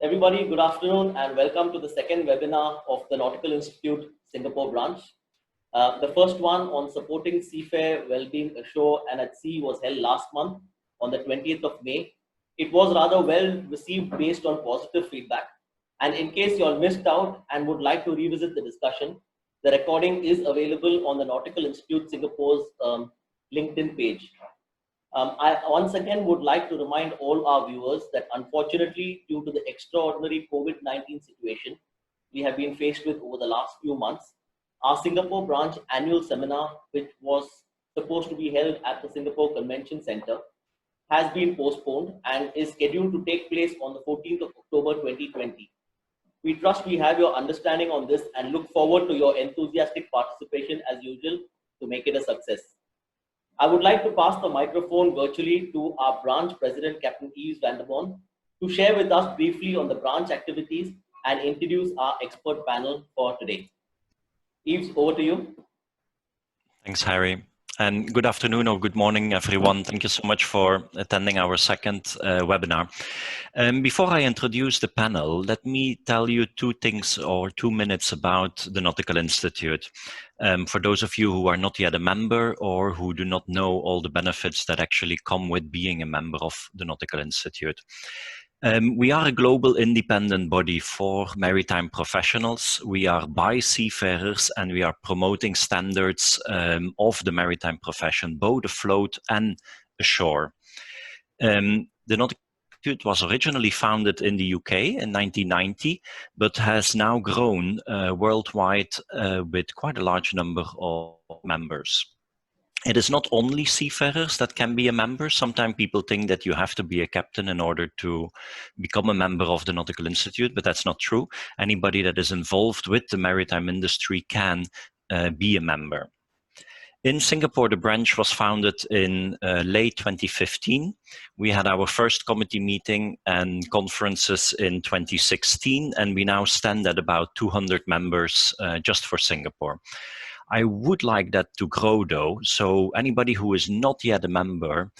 Everybody, good afternoon and welcome to the second webinar of the Nautical Institute Singapore branch. The first one on supporting seafarer well-being ashore and at sea was held last month on the 20th of May. It was rather well received based on positive feedback. And in case you all missed out and would like to revisit the discussion, the recording is available on the Nautical Institute Singapore's LinkedIn page. I once again would like to remind all our viewers that unfortunately, due to the extraordinary COVID-19 situation we have been faced with over the last few months, our Singapore branch annual seminar, which was supposed to be held at the Singapore Convention Center, has been postponed and is scheduled to take place on the 14th of October 2020. We trust we have your understanding on this and look forward to your enthusiastic participation as usual to make it a success. I would like to pass the microphone virtually to our branch president, Captain Yves van der Boon, to share with us briefly on the branch activities and introduce our expert panel for today. Yves, over to you. Thanks, Harry. And good afternoon or good morning, everyone. Thank you so much for attending our second webinar. Before I introduce the panel, let me tell you two things or 2 minutes about the Nautical Institute. For those of you who are not yet a member or who do not know all the benefits that actually come with being a member of the Nautical Institute. We are a global independent body for maritime professionals. We are by seafarers and we are promoting standards of the maritime profession, both afloat and ashore. The Nautical Institute was originally founded in the UK in 1990, but has now grown worldwide with quite a large number of members. It is not only seafarers that can be a member. Sometimes people think that you have to be a captain in order to become a member of the Nautical Institute, but that's not true. Anybody that is involved with the maritime industry can be a member. In Singapore, the branch was founded in late 2015. We had our first committee meeting and conferences in 2016, and we now stand at about 200 members just for Singapore. I would like that to grow though, so anybody who is not yet a member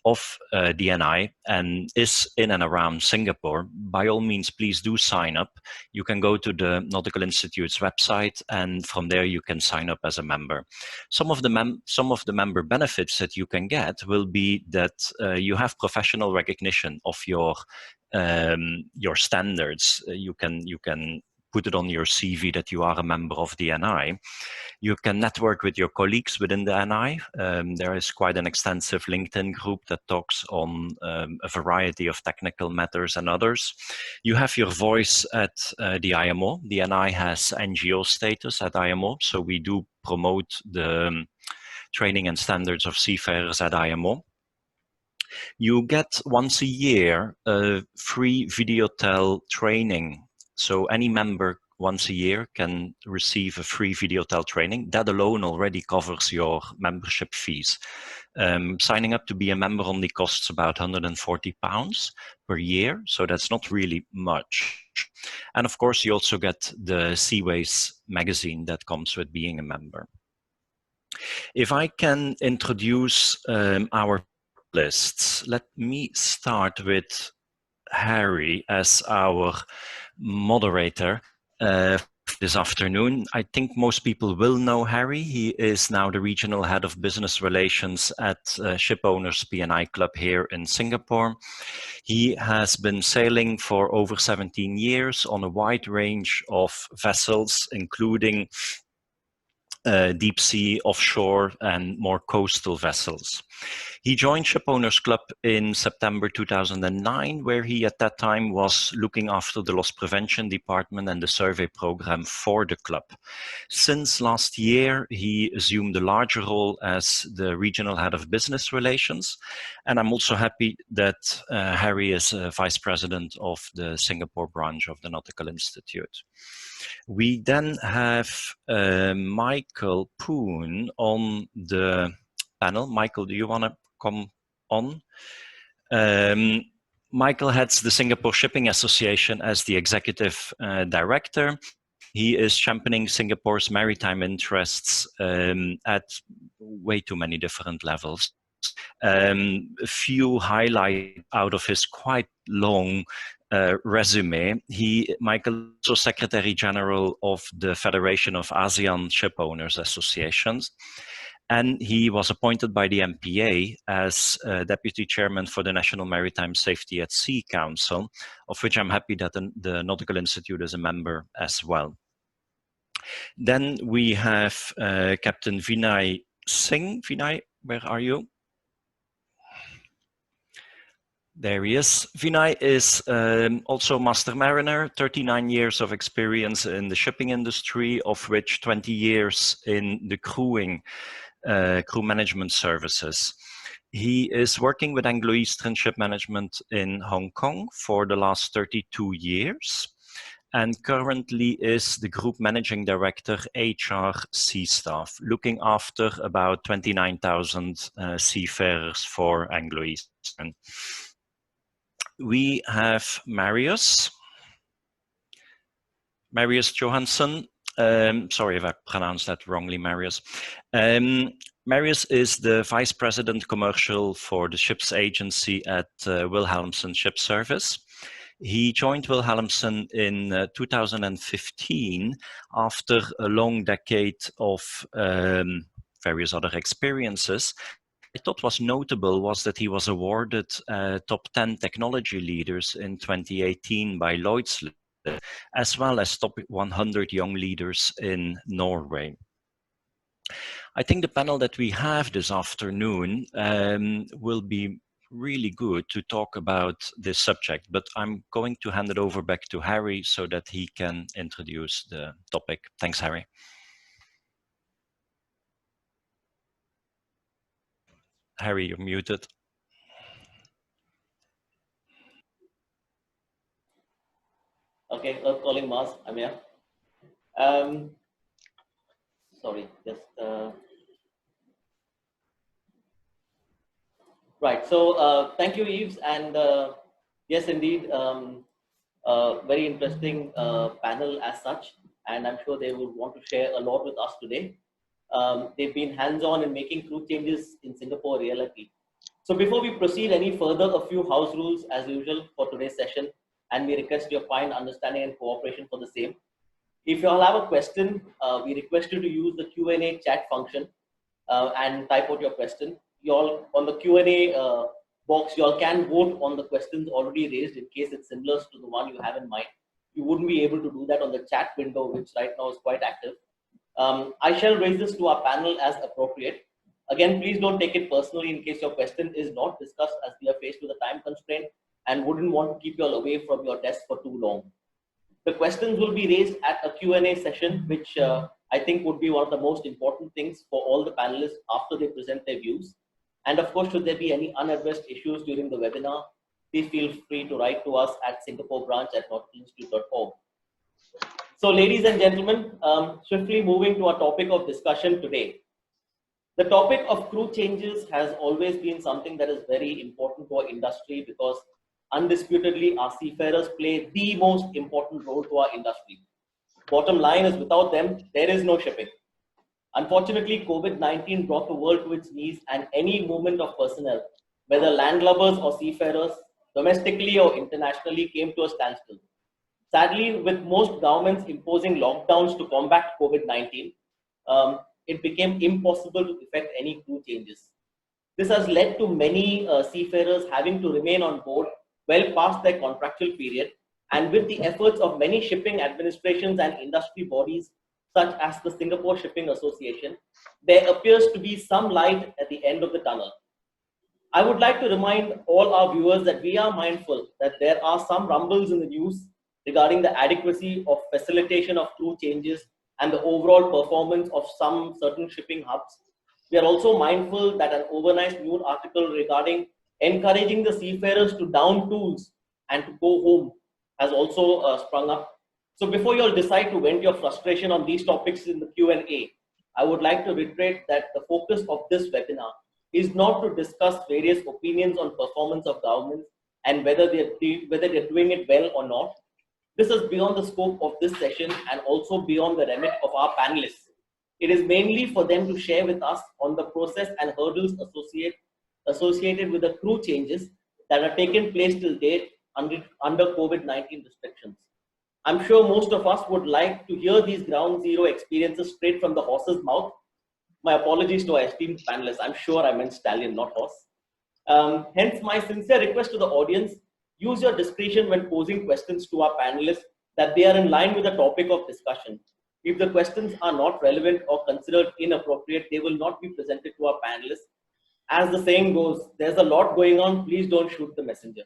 of DNI and is in and around Singapore, by all means, please do sign up. You can go to the Nautical Institute's website and from there you can sign up as a member. Some of the member benefits that you can get will be that you have professional recognition of your standards. You can put it on your CV that you are a member of the NI. You can network with your colleagues within the NI. There is quite an extensive LinkedIn group that talks on a variety of technical matters and others. You have your voice at the IMO. The NI has NGO status at IMO, so we do promote the training and standards of seafarers at IMO. You get once a year a free VideoTel training. So any member once a year can receive a free VideoTel training. That alone already covers your membership fees. Signing up to be a member only costs about £140 per year, so that's not really much. And of course, you also get the Seaways magazine that comes with being a member. If I can introduce our lists, let me start with Harry as our moderator this afternoon. I think most people will know Harry. He is now the regional head of business relations at Ship Owners P&I Club here in Singapore. He has been sailing for over 17 years on a wide range of vessels, including deep sea, offshore, and more coastal vessels. He joined Ship Owners Club in September 2009, where he at that time was looking after the loss prevention department and the survey program for the club. Since last year, he assumed a larger role as the regional head of business relations. And I'm also happy that Harry is vice president of the Singapore branch of the Nautical Institute. We then have Michael Phoon on the panel. Michael, do you want to come on? Michael heads the Singapore Shipping Association as the executive director. He is championing Singapore's maritime interests at way too many different levels. A few highlights out of his quite long resume. Michael is also Secretary General of the Federation of ASEAN Ship Owners Associations. And he was appointed by the MPA as Deputy Chairman for the National Maritime Safety at Sea Council, of which I'm happy that the Nautical Institute is a member as well. Then we have Captain Vinay Singh. Vinay, where are you? There he is. Vinay is also Master Mariner, 39 years of experience in the shipping industry, of which 20 years in the crew management services. He is working with Anglo-Eastern Ship Management in Hong Kong for the last 32 years, and currently is the Group Managing Director, HR Sea Staff, looking after about 29,000 seafarers for Anglo-Eastern. We have Marius Johansen. Sorry if I pronounced that wrongly, Marius. Marius is the Vice President Commercial for the Ships Agency at Wilhelmsen Ship Service. He joined Wilhelmsen in 2015 after a long decade of various other experiences. I thought was notable was that he was awarded top 10 technology leaders in 2018 by Lloyd's, as well as top 100 young leaders in Norway. I think the panel that we have this afternoon will be really good to talk about this subject, but I'm going to hand it over back to Harry so that he can introduce the topic. Thanks, Harry. Harry, you're muted. Okay, Earth calling Mars. I'm here. Sorry, just right. So thank you, Yves, and yes, indeed, very interesting panel as such, and I'm sure they will want to share a lot with us today. They've been hands-on in making crew changes in Singapore reality. So before we proceed any further, a few house rules as usual for today's session, and we request your kind understanding and cooperation for the same. If you all have a question, we request you to use the Q&A chat function and type out your question. You all on the Q&A box, you all can vote on the questions already raised in case it's similar to the one you have in mind. You wouldn't be able to do that on the chat window, which right now is quite active. I shall raise this to our panel as appropriate. Again, please don't take it personally in case your question is not discussed, as we are faced with a time constraint and wouldn't want to keep you all away from your desk for too long. The questions will be raised at a Q&A session, which I think would be one of the most important things for all the panelists after they present their views. And of course, should there be any unaddressed issues during the webinar, please feel free to write to us at singaporebranch@nauticalinstitute.org. So ladies and gentlemen, swiftly moving to our topic of discussion today. The topic of crew changes has always been something that is very important to our industry because undisputedly our seafarers play the most important role to our industry. Bottom line is without them, there is no shipping. Unfortunately, COVID-19 brought the world to its knees and any movement of personnel, whether landlubbers or seafarers, domestically or internationally, came to a standstill. Sadly, with most governments imposing lockdowns to combat COVID-19, it became impossible to effect any crew changes. This has led to many seafarers having to remain on board well past their contractual period, and with the efforts of many shipping administrations and industry bodies, such as the Singapore Shipping Association, there appears to be some light at the end of the tunnel. I would like to remind all our viewers that we are mindful that there are some rumbles in the news regarding the adequacy of facilitation of crew changes and the overall performance of some certain shipping hubs. We are also mindful that an overnight news article regarding encouraging the seafarers to down tools and to go home has also sprung up. So before you all decide to vent your frustration on these topics in the Q&A, I would like to reiterate that the focus of this webinar is not to discuss various opinions on performance of governments and whether they're doing it well or not. This is beyond the scope of this session and also beyond the remit of our panelists. It is mainly for them to share with us on the process and hurdles associated with the crew changes that have taken place till date under COVID-19 restrictions. I'm sure most of us would like to hear these ground zero experiences straight from the horse's mouth. My apologies to our esteemed panelists. I'm sure I meant stallion, not horse. Hence, my sincere request to the audience, use your discretion when posing questions to our panelists that they are in line with the topic of discussion. If the questions are not relevant or considered inappropriate, they will not be presented to our panelists. As the saying goes, there's a lot going on, please don't shoot the messenger.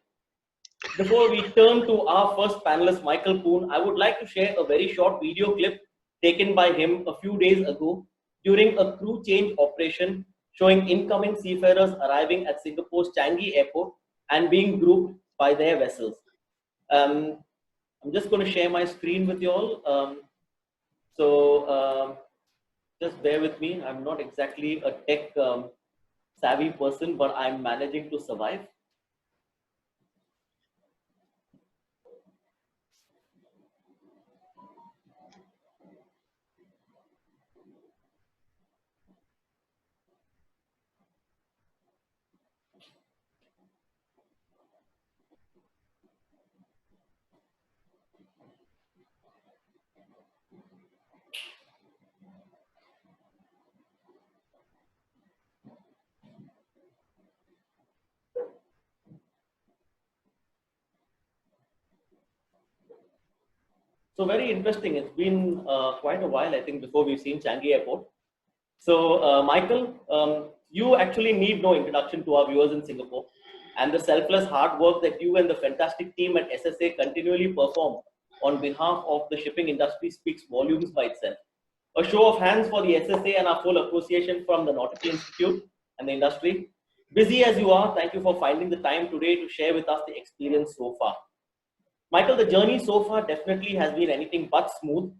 Before we turn to our first panelist, Michael Phoon, I would like to share a very short video clip taken by him a few days ago during a crew change operation showing incoming seafarers arriving at Singapore's Changi airport and being grouped by their vessels. I'm just going to share my screen with you all. Just bear with me. I'm not exactly a tech savvy person, but I'm managing to survive. So very interesting. It's been quite a while, I think, before we've seen Changi Airport. So Michael, you actually need no introduction to our viewers in Singapore, and the selfless hard work that you and the fantastic team at SSA continually perform on behalf of the shipping industry speaks volumes by itself. A show of hands for the SSA and our full appreciation from the Nautical Institute and the industry. Busy as you are, thank you for finding the time today to share with us the experience so far. Michael, the journey so far definitely has been anything but smooth.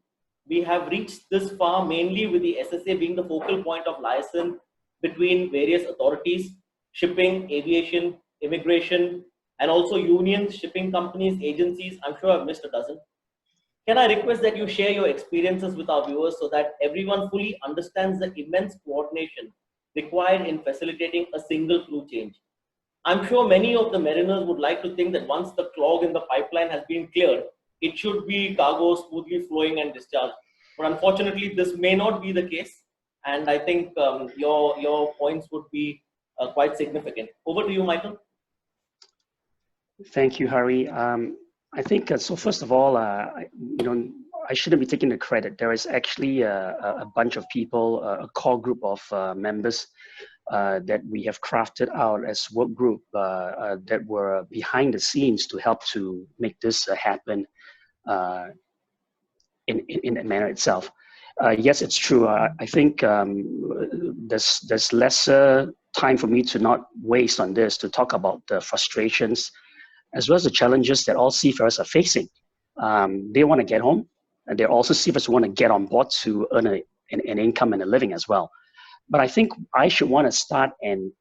We have reached this far mainly with the SSA being the focal point of liaison between various authorities, shipping, aviation, immigration, and also unions, shipping companies, agencies. I'm sure I've missed a dozen. Can I request that you share your experiences with our viewers so that everyone fully understands the immense coordination required in facilitating a single crew change? I'm sure many of the mariners would like to think that once the clog in the pipeline has been cleared, it should be cargo smoothly flowing and discharged. But unfortunately, this may not be the case. And I think your points would be quite significant. Over to you, Michael. Thank you, Hari. I think, so first of all, I shouldn't be taking the credit. There is actually a bunch of people, a core group of members that we have crafted out as work group that were behind the scenes to help to make this happen in that manner itself. Yes, it's true. I think there's lesser time for me to not waste on this to talk about the frustrations as well as the challenges that all seafarers are facing. They want to get home, and there are also seafarers who want to get on board to earn an income and a living as well. But I think I should want to start and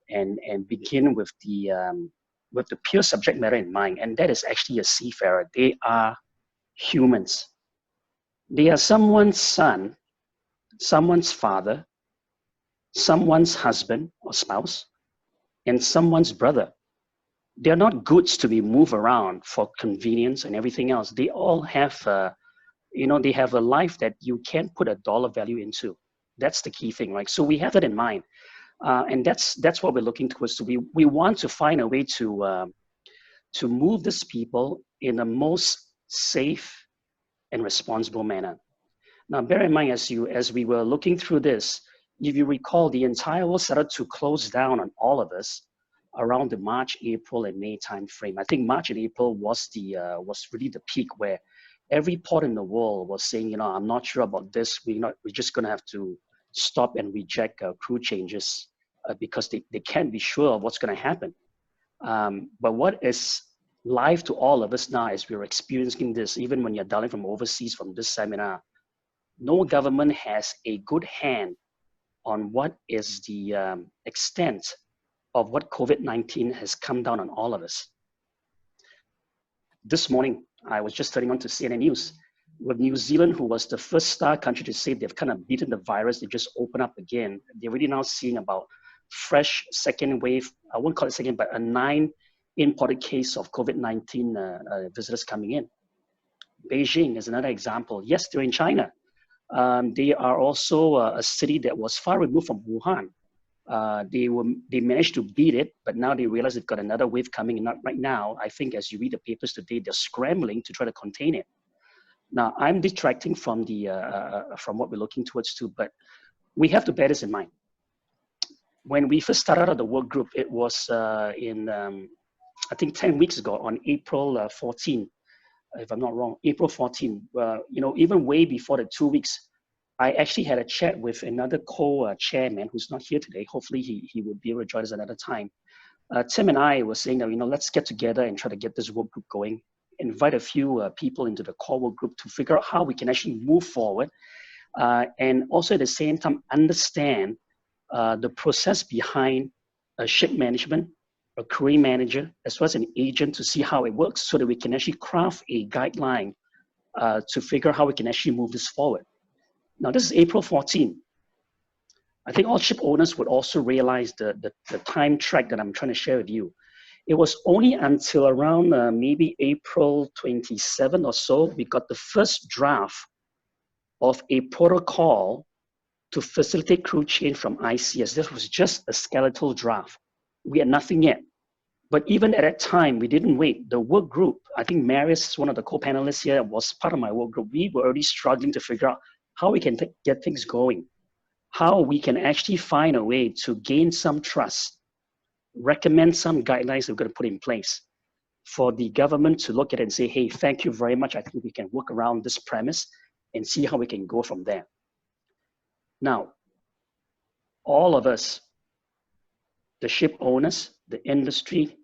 begin with the pure subject matter in mind, and that is actually a seafarer. They are humans. They are someone's son, someone's father, someone's husband or spouse, and someone's brother. They're not goods to be moved around for convenience and everything else. They all have, they have a life that you can't put a dollar value into. That's the key thing, right? So we have that in mind, and that's what we're looking towards. So we want to find a way to move these people in the most safe and responsible manner. Now, bear in mind, as we were looking through this, if you recall, the entire world started to close down on all of us around the March, April, and May timeframe. I think March and April was really the peak where every port in the world was saying, I'm not sure about this. We're just going to have to stop and reject crew changes because they can't be sure of what's going to happen. But what is live to all of us now as we're experiencing this, even when you're dialing from overseas from this seminar, no government has a good hand on what is the extent of what COVID-19 has come down on all of us. This morning, I was just turning on to CNN News with New Zealand, who was the first star country to say they've kind of beaten the virus. They just open up again. They're really now seeing about fresh second wave. I won't call it second, but a 9 imported case of COVID-19 visitors coming in. Beijing is another example. Yes, they're in China. They are also a city that was far removed from Wuhan. They managed to beat it, but now they realize they've got another wave coming. And right now, I think as you read the papers today, they're scrambling to try to contain it. Now, I'm detracting from from what we're looking towards too, but we have to bear this in mind. When we first started out the work group, it was I think 10 weeks ago on April 14, if I'm not wrong, April 14. Even way before the 2 weeks, I actually had a chat with another co-chairman who's not here today. Hopefully he would be able to join us another time. Tim and I were saying that, let's get together and try to get this work group going, invite a few people into the core work group to figure out how we can actually move forward. And also at the same time, understand the process behind a ship management, a crewing manager, as well as an agent to see how it works so that we can actually craft a guideline to figure out how we can actually move this forward. Now, this is April 14. I think all ship owners would also realize the time track that I'm trying to share with you. It was only until around maybe April 27 or so, we got the first draft of a protocol to facilitate crew change from ICS. This was just a skeletal draft. We had nothing yet. But even at that time, we didn't wait. The work group, I think Marius, one of the co-panelists here, was part of my work group. We were already struggling to figure out how we can get things going, how we can actually find a way to gain some trust, recommend some guidelines that we're going to put in place for the government to look at it and say, hey, thank you very much. I think we can work around this premise and see how we can go from there. Now, all of us, the ship owners, the industry,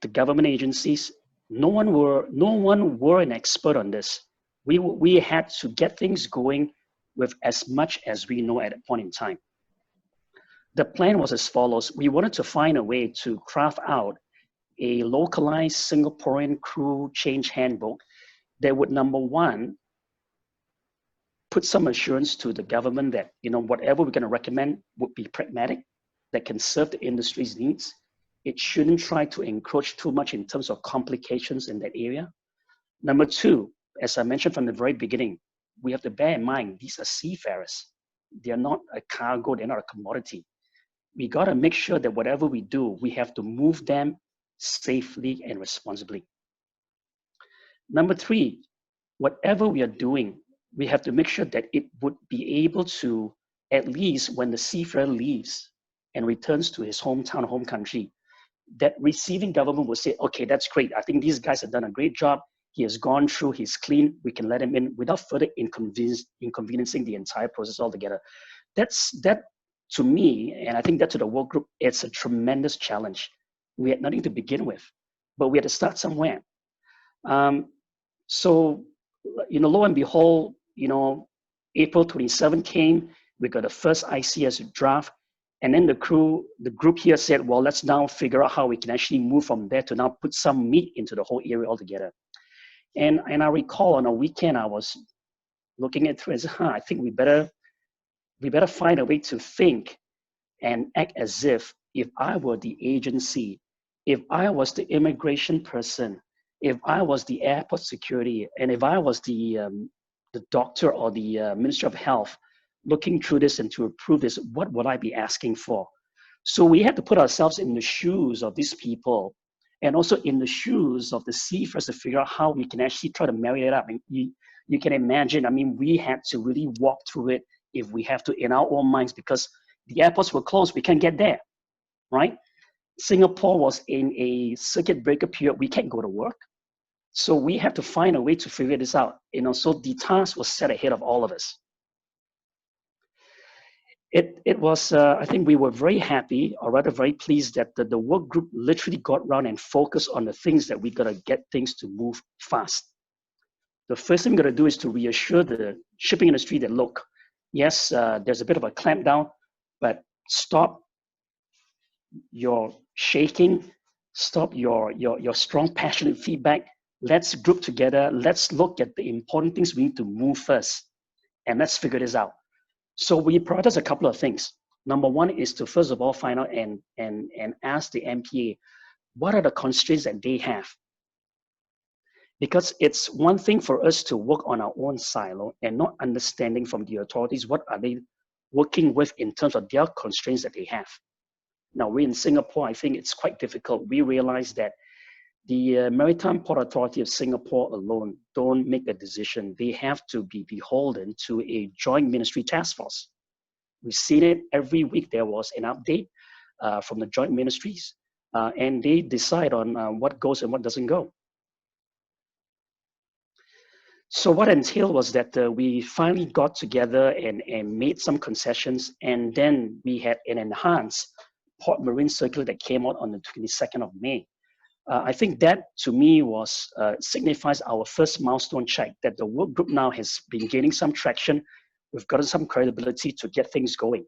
the government agencies, no one were an expert on this. We had to get things going with as much as we know at a point in time. The plan was as follows. We wanted to find a way to craft out a localized Singaporean crew change handbook that would, number one, put some assurance to the government that, whatever we're going to recommend would be pragmatic, that can serve the industry's needs. It shouldn't try to encroach too much in terms of complications in that area. Number two, as I mentioned from the very beginning, we have to bear in mind, these are seafarers. They're not a cargo, they're not a commodity. We got to make sure that whatever we do, we have to move them safely and responsibly. Number three, whatever we are doing, we have to make sure that it would be able to, at least when the seafarer leaves and returns to his hometown, home country, that receiving government will say, okay, that's great. I think these guys have done a great job. He has gone through, he's clean. We can let him in without further inconveniencing the entire process altogether. That to me, and I think that to the work group, it's a tremendous challenge. We had nothing to begin with, but we had to start somewhere. So, lo and behold, April 27 came, we got the first ICS draft, and then the group here said, well, let's now figure out how we can actually move from there to now put some meat into the whole area altogether. And I recall on a weekend, I was looking at through and said, I think we better find a way to think and act as if I were the agency, if I was the immigration person, if I was the airport security, and if I was the doctor or the Minister of Health looking through this and to approve this, what would I be asking for? So we had to put ourselves in the shoes of these people and also in the shoes of the seafarers to figure out how we can actually try to marry it up. And you can imagine, we had to really walk through it if we have to in our own minds because the airports were closed, we can't get there, right? Singapore was in a circuit breaker period, we can't go to work. So we have to find a way to figure this out. So the task was set ahead of all of us. It was, I think we were very happy, or rather very pleased that the work group literally got around and focused on the things that we got to get things to move fast. The first thing we're going to do is to reassure the shipping industry that, look, yes, there's a bit of a clampdown, but stop your shaking, stop your strong, passionate feedback. Let's group together. Let's look at the important things we need to move first, and let's figure this out. So we prioritize a couple of things. Number one is to first of all find out and ask the MPA, what are the constraints that they have? Because it's one thing for us to work on our own silo and not understanding from the authorities what are they working with in terms of their constraints that they have. Now, we're in Singapore, I think it's quite difficult. We realize that the Maritime Port Authority of Singapore alone don't make a decision. They have to be beholden to a joint ministry task force. We've seen it every week. There was an update from the joint ministries, and they decide on what goes and what doesn't go. So what entailed was that we finally got together and made some concessions, and then we had an enhanced Port Marine Circular that came out on the 22nd of May. I think that, to me, was signifies our first milestone check, that the work group now has been gaining some traction. We've gotten some credibility to get things going.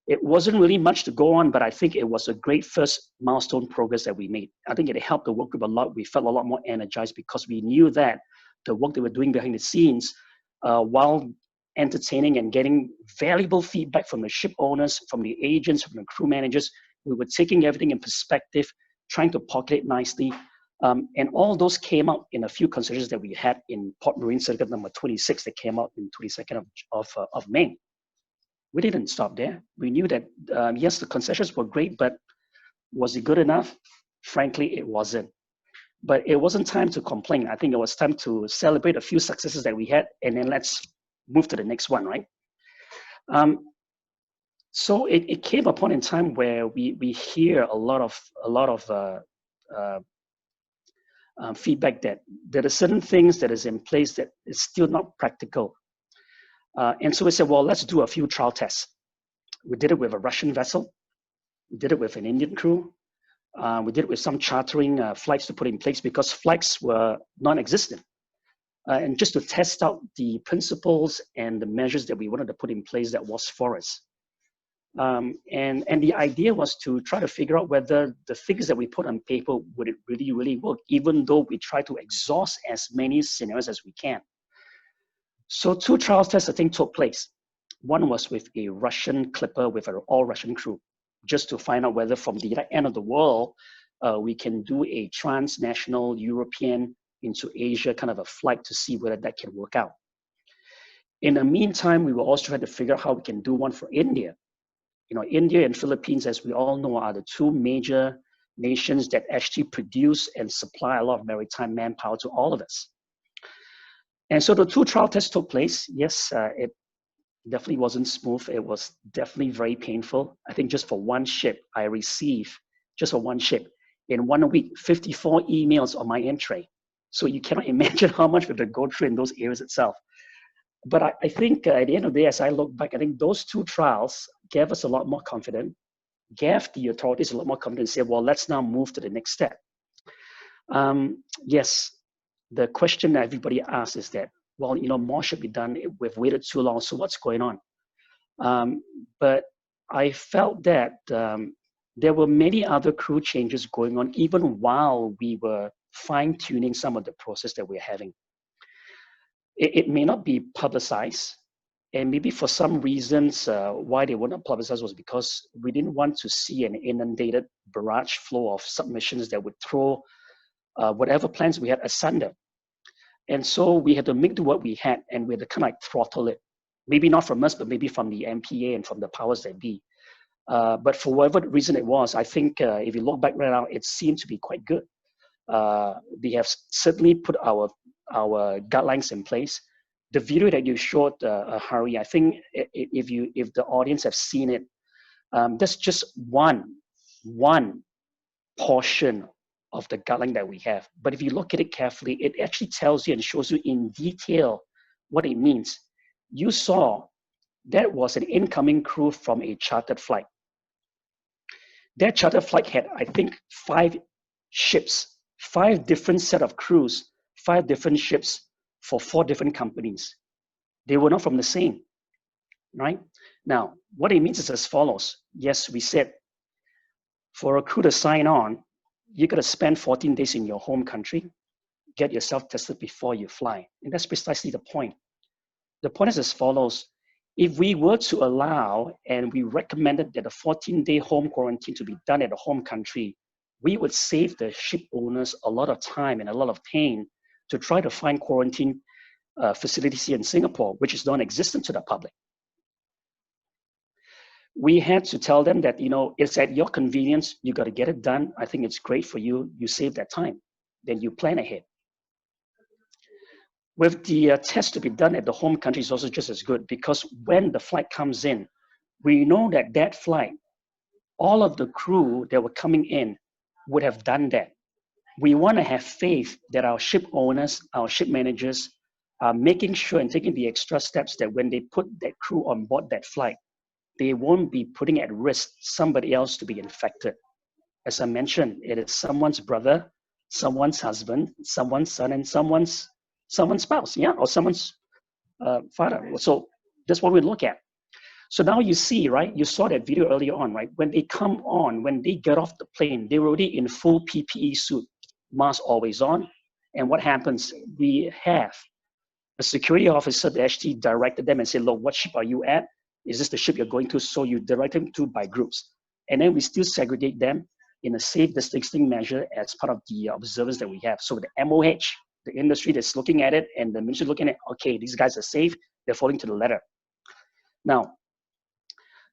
It wasn't really much to go on, but I think it was a great first milestone progress that we made. I think it helped the work group a lot. We felt a lot more energized because we knew that the work they were doing behind the scenes, while entertaining and getting valuable feedback from the ship owners, from the agents, from the crew managers, we were taking everything in perspective, trying to populate nicely. And all those came out in a few concessions that we had in Port Marine Circuit number 26 that came out in 22nd of May. We didn't stop there. We knew that, yes, the concessions were great, but was it good enough? Frankly, it wasn't. But it wasn't time to complain. I think it was time to celebrate a few successes that we had, and then let's move to the next one, right? So it came upon in time where we hear a lot of feedback that there are certain things that is in place that is still not practical. And so we said, well, let's do a few trial tests. We did it with a Russian vessel. We did it with an Indian crew. We did it with some chartering flights to put in place because flights were non-existent. And just to test out the principles and the measures that we wanted to put in place that was for us. And the idea was to try to figure out whether the figures that we put on paper, would it really, really work, even though we try to exhaust as many scenarios as we can. So 2 trial tests, I think, took place. One was with a Russian clipper with an all-Russian crew, just to find out whether from the end of the world, we can do a transnational European into Asia kind of a flight to see whether that can work out. In the meantime, we were also trying to figure out how we can do one for India. You know, India and Philippines, as we all know, are the 2 major nations that actually produce and supply a lot of maritime manpower to all of us. And so the 2 trial tests took place. Yes, it definitely wasn't smooth. It was definitely very painful. I think just for one ship, I received, just for one ship, in 1 week, 54 emails on my in tray. So you cannot imagine how much we had to go through in those areas itself. But I think at the end of the day, as I look back, I think those 2 trials gave us a lot more confidence, gave the authorities a lot more confidence, and said, well, let's now move to the next step. Yes, the question that everybody asks is that, well, you know, more should be done. We've waited too long, so what's going on? But I felt that there were many other crew changes going on, even while we were fine-tuning some of the process that we're having. It may not be publicized, and maybe for some reasons why they were not publicized was because we didn't want to see an inundated barrage flow of submissions that would throw whatever plans we had asunder. And so we had to make do what we had, and we had to kind of like throttle it. Maybe not from us, but maybe from the MPA and from the powers that be. But for whatever reason it was, I think if you look back right now, it seemed to be quite good. We have certainly put our guidelines in place. The video that you showed, Hari, I think if the audience have seen it, that's just one portion of the guideline that we have. But if you look at it carefully, it actually tells you and shows you in detail what it means. You saw that was an incoming crew from a chartered flight. That chartered flight had, I think, 5 ships, 5 different set of crews, 5 different ships for 4 different companies. They were not from the same, right? Now, what it means is as follows. Yes, we said for a crew to sign on, you got to spend 14 days in your home country, get yourself tested before you fly. And that's precisely the point. The point is as follows. If we were to allow, and we recommended that a 14-day home quarantine to be done at the home country, we would save the ship owners a lot of time and a lot of pain to try to find quarantine facilities here in Singapore, which is non-existent to the public. We had to tell them that, you know, it's at your convenience. You got to get it done. I think it's great for you. You save that time. Then you plan ahead. With the test to be done at the home country is also just as good, because when the flight comes in, we know that that flight, all of the crew that were coming in would have done that. We want to have faith that our ship owners, our ship managers are making sure and taking the extra steps that when they put that crew on board that flight, they won't be putting at risk somebody else to be infected. As I mentioned, it is someone's brother, someone's husband, someone's son, and someone's spouse, yeah, or someone's father. So that's what we look at. So now you see, right? You saw that video earlier on, right? When they come on, when they get off the plane, they're already in full PPE suit, mask always on. And what happens? We have a security officer that actually directed them and said, look, what ship are you at? Is this the ship you're going to? So you direct them to by groups. And then we still segregate them in a safe distancing measure as part of the observance that we have. So the MOH, the industry that's looking at it, and the ministry looking at, okay, these guys are safe, they're following to the letter. Now,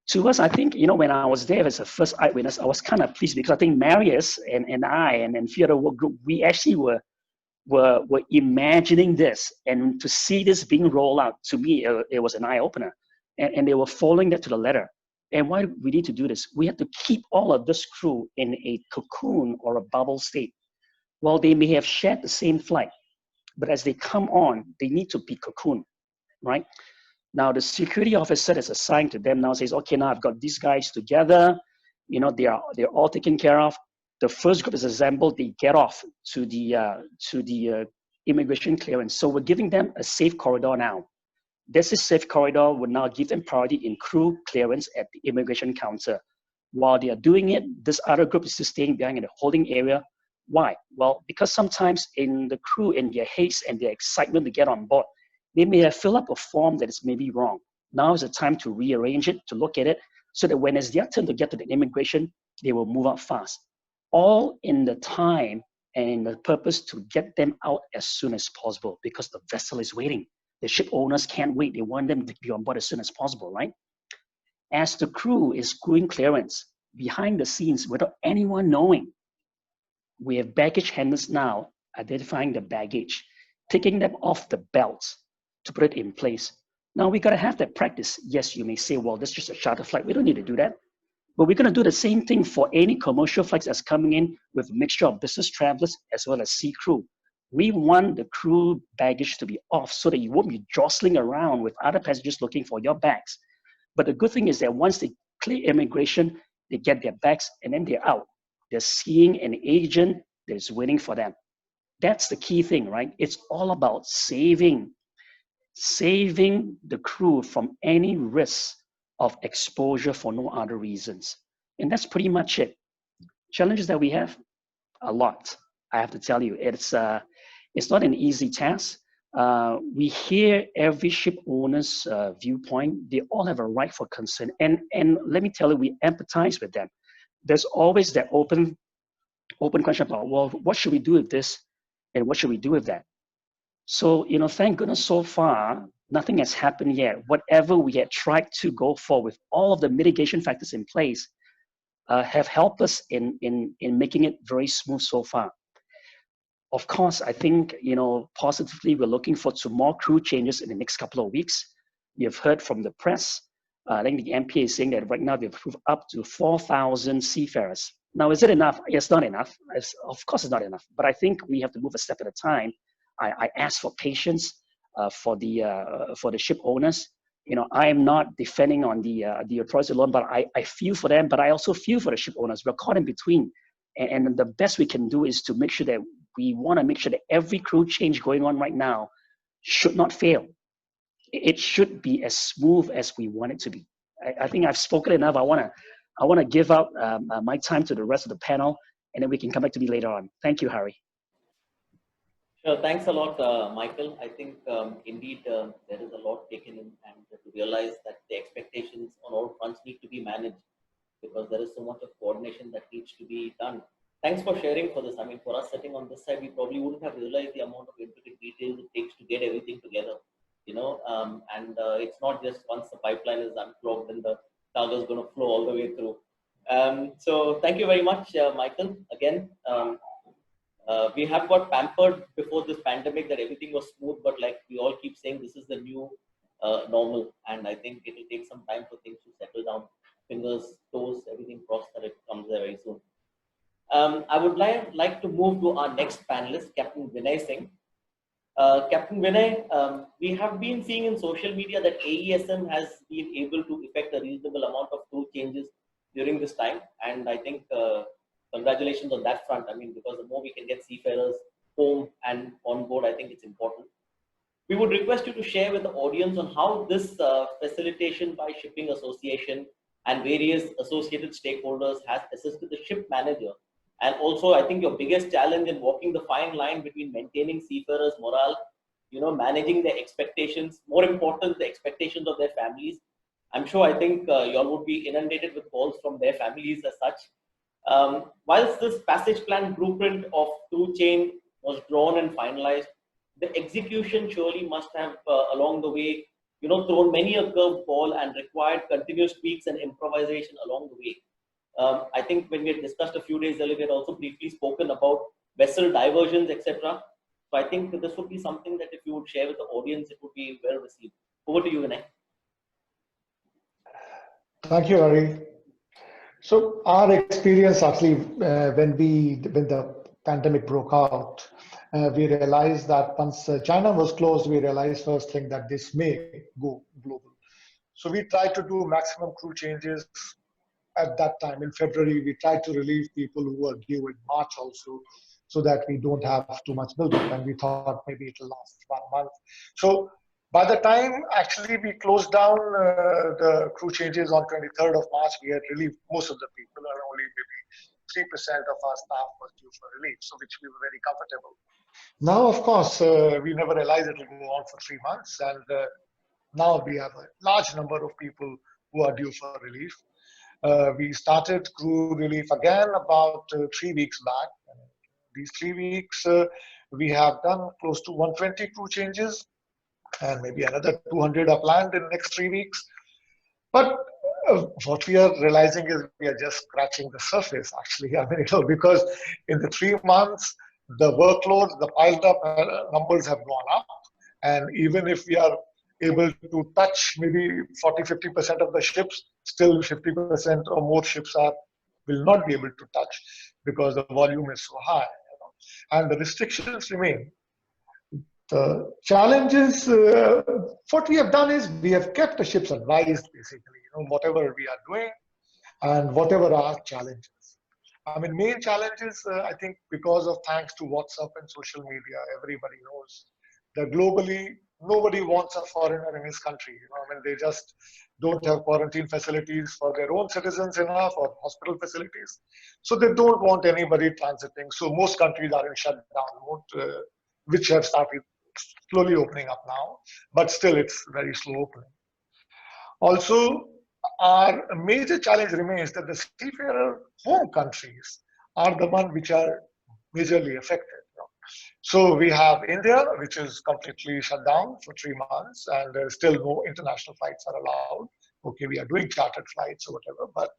to us, I think, you know, when I was there as a first eyewitness, I was kind of pleased because I think Marius and I and a few other work group, we actually were imagining this, and to see this being rolled out, to me, it was an eye-opener. And they were following that to the letter. And why we need to do this? We have to keep all of this crew in a cocoon or a bubble state. Well, they may have shared the same flight, but as they come on, they need to be cocooned, right? Now, the security officer that's assigned to them now says, okay, now I've got these guys together. You know, they're all taken care of. The first group is assembled. They get off to the immigration clearance. So we're giving them a safe corridor now. This is safe corridor will now give them priority in crew clearance at the immigration counter. While they are doing it, this other group is still staying behind in the holding area. Why? Well, because sometimes in the crew, in their haste and their excitement to get on board, they may have filled up a form that is maybe wrong. Now is the time to rearrange it, to look at it, so that when it's their turn to get to the immigration, they will move out fast. All in the time and in the purpose to get them out as soon as possible, because the vessel is waiting. The ship owners can't wait. They want them to be on board as soon as possible, right? As the crew is doing clearance, behind the scenes, without anyone knowing, we have baggage handlers now identifying the baggage, taking them off the belts to put it in place. Now we got to have that practice. Yes, you may say, well, this is just a charter flight. We don't need to do that. But we're going to do the same thing for any commercial flights that's coming in with a mixture of business travelers as well as sea crew. We want the crew baggage to be off so that you won't be jostling around with other passengers looking for your bags. But the good thing is that once they clear immigration, they get their bags and then they're out. They're seeing an agent that is waiting for them. That's the key thing, right? It's all about saving the crew from any risk of exposure for no other reasons. And that's pretty much it. Challenges that we have, a lot. I have to tell you, it's not an easy task. We hear every ship owner's viewpoint. They all have a right for concern. And let me tell you, we empathize with them. There's always that open question about, well, what should we do with this? And what should we do with that? So, you know, thank goodness so far, nothing has happened yet. Whatever we had tried to go for with all of the mitigation factors in place have helped us in making it very smooth so far. Of course, I think, you know, positively, we're looking for some more crew changes in the next couple of weeks. You've heard from the press. I think the MPA is saying that right now they've approved up to 4,000 seafarers. Now, is it enough? It's not enough. Of course, it's not enough. But I think we have to move a step at a time. I ask for patience for the ship owners. You know, I am not defending on the authorities alone, but I feel for them. But I also feel for the ship owners. We're caught in between, and the best we can do is to make sure that we want to make sure that every crew change going on right now should not fail. It should be as smooth as we want it to be. I think I've spoken enough. I want to give out my time to the rest of the panel, and then we can come back to me later on. Thank you, Harry. Sure, thanks a lot, Michael. I think indeed there is a lot taken in, and to realize that the expectations on all fronts need to be managed because there is so much of coordination that needs to be done. thanks for sharing for this. I mean, for us sitting on this side, we probably wouldn't have realized the amount of intricate details it takes to get everything together, and it's not just once the pipeline is unclogged and the cargo is going to flow all the way through. So thank you very much, Michael, again. We have got pampered before this pandemic that everything was smooth, but like we all keep saying, this is the new normal, and I think it will take some time for things to settle down. Fingers, toes, everything crossed that it comes there very soon. I would like to move to our next panelist, Captain Vinay Singh. Captain Vinay, we have been seeing in social media that AESM has been able to effect a reasonable amount of crew changes during this time, and I think congratulations on that front. I mean, because the more we can get seafarers home and on board, I think it's important. We would request you to share with the audience on how this facilitation by Shipping Association and various associated stakeholders has assisted the ship manager. And also, I think your biggest challenge in walking the fine line between maintaining seafarers' morale, managing their expectations, more important, the expectations of their families. I'm sure, I think you all would be inundated with calls from their families as such. Whilst this passage plan blueprint of crew chain was drawn and finalized, the execution surely must have along the way, thrown many a curved ball and required continuous tweaks and improvisation along the way. I think when we had discussed a few days earlier, we had also briefly spoken about vessel diversions, etc. So I think that this would be something that if you would share with the audience, it would be well received. Over to you, Vinay. Thank you, Hari. So our experience actually, when the pandemic broke out, we realized that once China was closed, we realized first thing that this may go global. So we tried to do maximum crew changes at that time. In February, we tried to relieve people who were due in March also, so that we don't have too much buildup, and we thought maybe it'll last 1 month. So by the time actually we closed down the crew changes on 23rd of March, we had relieved most of the people, and only maybe 3% of our staff was due for relief, so which we were very comfortable. Now, of course, we never realized it will go on for 3 months, and now we have a large number of people who are due for relief. We started crew relief again about 3 weeks back. These 3 weeks, we have done close to 120 crew changes, and maybe another 200 are planned in the next 3 weeks. But what we are realizing is we are just scratching the surface, actually. I mean, because in the 3 months, the workload, the piled up numbers have gone up. And even if we are able to touch maybe 40–50% of the ships, still 50% or more ships will not be able to touch because the volume is so high. And the restrictions remain. The challenges, what we have done is we have kept the ships advised, basically, whatever we are doing and whatever our challenges. I mean, main challenges, I think, because of thanks to WhatsApp and social media, everybody knows that globally, nobody wants a foreigner in his country. I mean, they just don't have quarantine facilities for their own citizens enough, or hospital facilities. So they don't want anybody transiting. So most countries are in shutdown mode, which have started slowly opening up now, but still it's very slow opening. Also, our major challenge remains that the seafarer home countries are the ones which are majorly affected. So we have India, which is completely shut down for 3 months, and still no international flights are allowed. Okay, we are doing chartered flights or whatever, but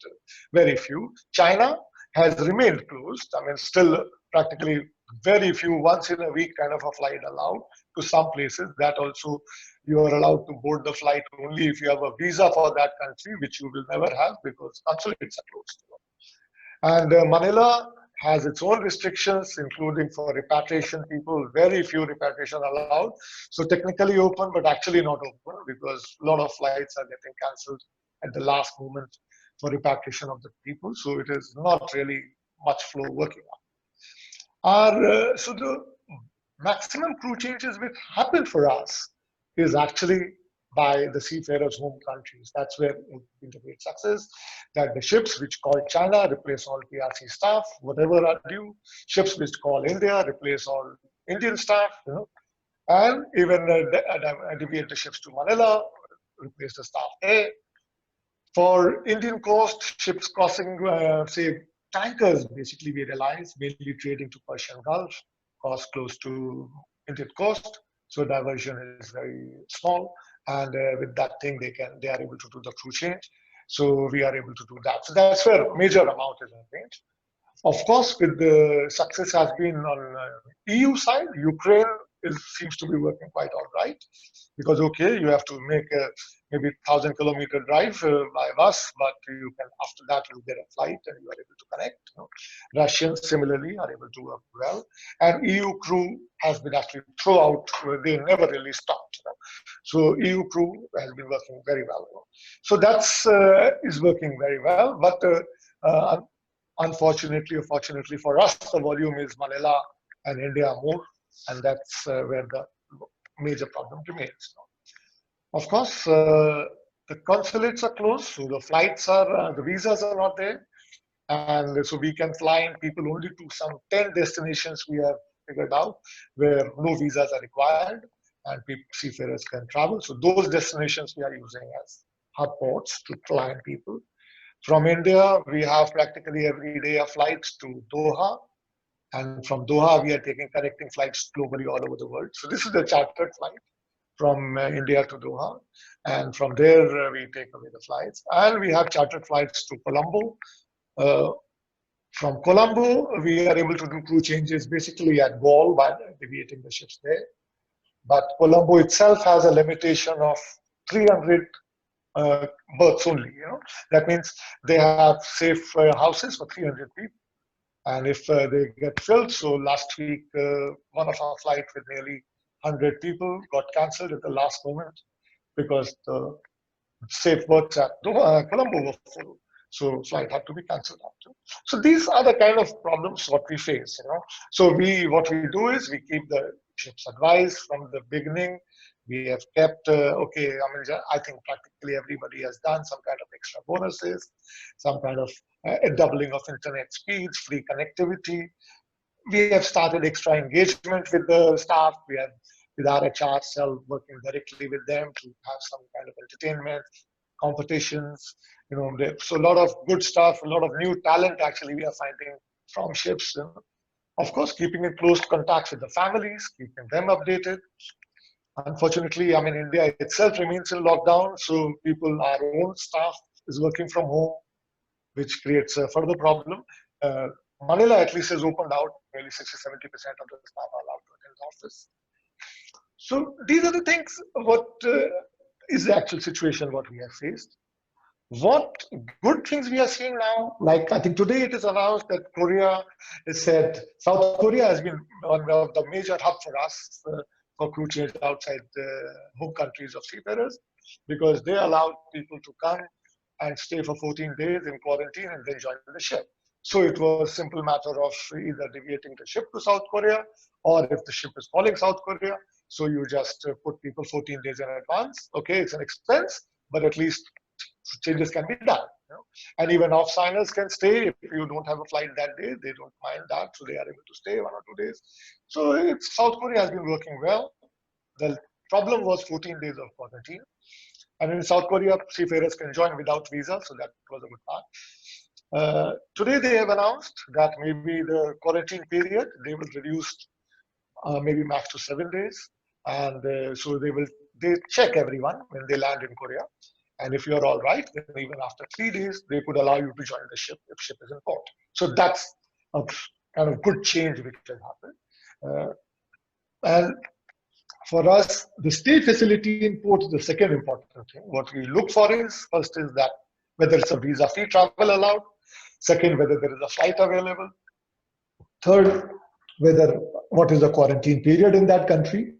very few. China has remained closed. I mean, still practically very few, once in a week kind of a flight allowed to some places. That also you are allowed to board the flight only if you have a visa for that country, which you will never have because consulates are closed. And Manila has its own restrictions, including for repatriation people, very few repatriation allowed. So technically open, but actually not open because a lot of flights are getting cancelled at the last moment for repatriation of the people. So it is not really much flow working on. So the maximum crew changes which happen for us is actually by the seafarers' home countries. That's where it's been a great success, that the ships which call China replace all PRC staff, whatever are due. Ships which call India replace all Indian staff, and even deviate the ships to Manila, replace the staff there. For Indian coast, ships crossing, say, tankers, basically, we realized, mainly trading to Persian Gulf, cost close to Indian coast, so diversion is very small, and with that thing they are able to do the crew change. So we are able to do that. So that's where major amount is arranged. Of course, with the success has been on EU side, Ukraine seems to be working quite all right, because okay, you have to make a maybe 1,000-kilometer drive by bus, but you can after that you get a flight and you are able to connect. You know. Russians similarly are able to work well, and EU crew has been actually throughout. They never really stopped. You know. So EU crew has been working very well. You know. So that's is working very well, but. Unfortunately or fortunately for us, the volume is Manila and India more, and that's where the major problem remains. Of course, the consulates are closed, so the flights are, the visas are not there, and so we can fly in people only to some 10 destinations we have figured out where no visas are required and seafarers can travel. So those destinations we are using as hub ports to fly in people. From India, we have practically every day a flights to Doha. And from Doha, we are taking connecting flights globally all over the world. So this is a chartered flight from India to Doha. And from there, we take away the flights. And we have chartered flights to Colombo. From Colombo, we are able to do crew changes basically at Gaul by deviating the ships there. But Colombo itself has a limitation of 300 berths only. You know, that means they have safe houses for 300 people, and if they get filled, so last week one of our flights with nearly 100 people got cancelled at the last moment because the safe berths at Colombo were full, so flight had to be cancelled out. So these are the kind of problems what we face. You know, so what we do is we keep the ships advised from the beginning. We have kept, okay, I mean, I think practically everybody has done some kind of extra bonuses, some kind of a doubling of internet speeds, free connectivity. We have started extra engagement with the staff. We have, with our HR cell, working directly with them to have some kind of entertainment, competitions. You know, so a lot of good stuff, a lot of new talent actually we are finding from ships. You know. Of course, keeping in close contact with the families, keeping them updated. Unfortunately, I mean, India itself remains in lockdown, so our own staff is working from home, which creates a further problem. Manila at least has opened out, nearly 60-70% of the staff are allowed to attend the office. So these are the things, what is the actual situation, what we have faced. What good things we are seeing now, like I think today it is announced that Korea has said, South Korea has been one of the major hub for us for crew change outside the home countries of seafarers, because they allowed people to come and stay for 14 days in quarantine and then join the ship. So it was a simple matter of either deviating the ship to South Korea, or if the ship is calling South Korea, so you just put people 14 days in advance. Okay, it's an expense, but at least changes can be done. You know? And even off-signers can stay if you don't have a flight that day. They don't mind that, so they are able to stay 1 or 2 days. So South Korea has been working well. The problem was 14 days of quarantine. And in South Korea, seafarers can join without visa, so that was a good part. Today they have announced that maybe the quarantine period, they will reduce maybe max to 7 days. And so they check everyone when they land in Korea. And if you're all right, then even after 3 days, they could allow you to join the ship if ship is in port. So that's a kind of good change which has happened. And for us, the stay facility in port is the second important thing. What we look for is, first is that whether it's a visa-free travel allowed. Second, whether there is a flight available. Third, what is the quarantine period in that country.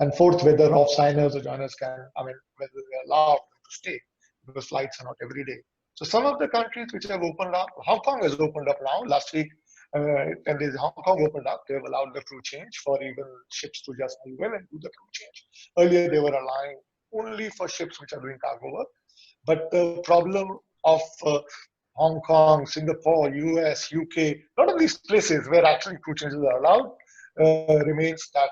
And fourth, whether off-signers or joiners whether they're allowed to stay, because flights are not every day. So some of the countries which have opened up, Hong Kong has opened up now. Last week, 10 days, Hong Kong opened up. They have allowed the crew change for even ships to just move in and do the crew change. Earlier, they were allowing only for ships which are doing cargo work. But the problem of Hong Kong, Singapore, US, UK, a lot of these places where actually crew changes are allowed, remains that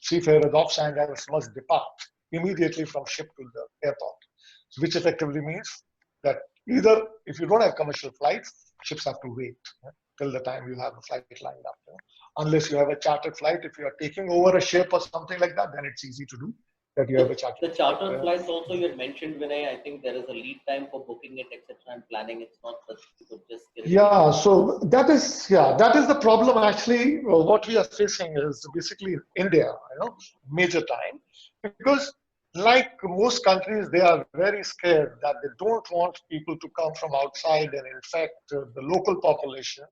seafarers off-signers must depart immediately from ship to the airport, which effectively means that either if you don't have commercial flights, ships have to wait till the time you have a flight lined up. Unless you have a chartered flight, if you are taking over a ship or something like that, then it's easy to do. That you have a chartered The charter flights also you had mentioned, Vinay. I think there is a lead time for booking it, etc., and planning. It's not that you could just get it. Yeah, so that is the problem actually. What we are facing is basically in India, major time, because like most countries, they are very scared that they don't want people to come from outside and infect the local population,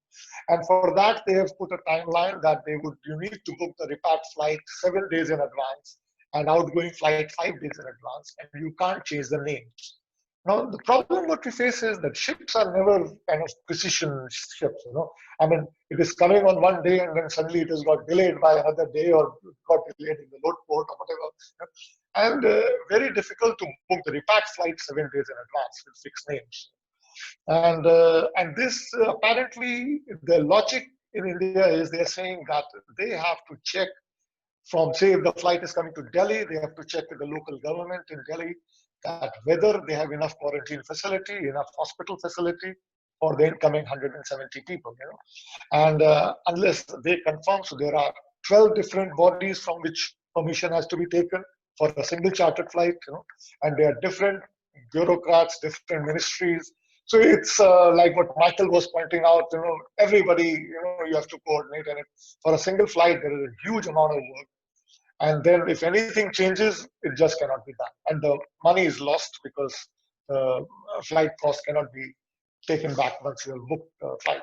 and for that they have put a timeline that you need to book the repack flight 7 days in advance and outgoing flight 5 days in advance, and you can't change the names. Now, the problem what we face is that ships are never kind of precision ships, I mean, it is coming on one day and then suddenly it has got delayed by another day or got delayed in the load port or whatever. And very difficult to book the repack flight 7 days in advance with fixed names. And this apparently, the logic in India is they're saying that they have to check from, say, if the flight is coming to Delhi, they have to check with the local government in Delhi that whether they have enough quarantine facility, enough hospital facility for the incoming 170 people, And unless they confirm, so there are 12 different bodies from which permission has to be taken for a single chartered flight, and there are different bureaucrats, different ministries. So it's like what Michael was pointing out, everybody, you have to coordinate, and for a single flight, there is a huge amount of work. And then if anything changes, it just cannot be done. And the money is lost because the flight cost cannot be taken back once you have booked the flight.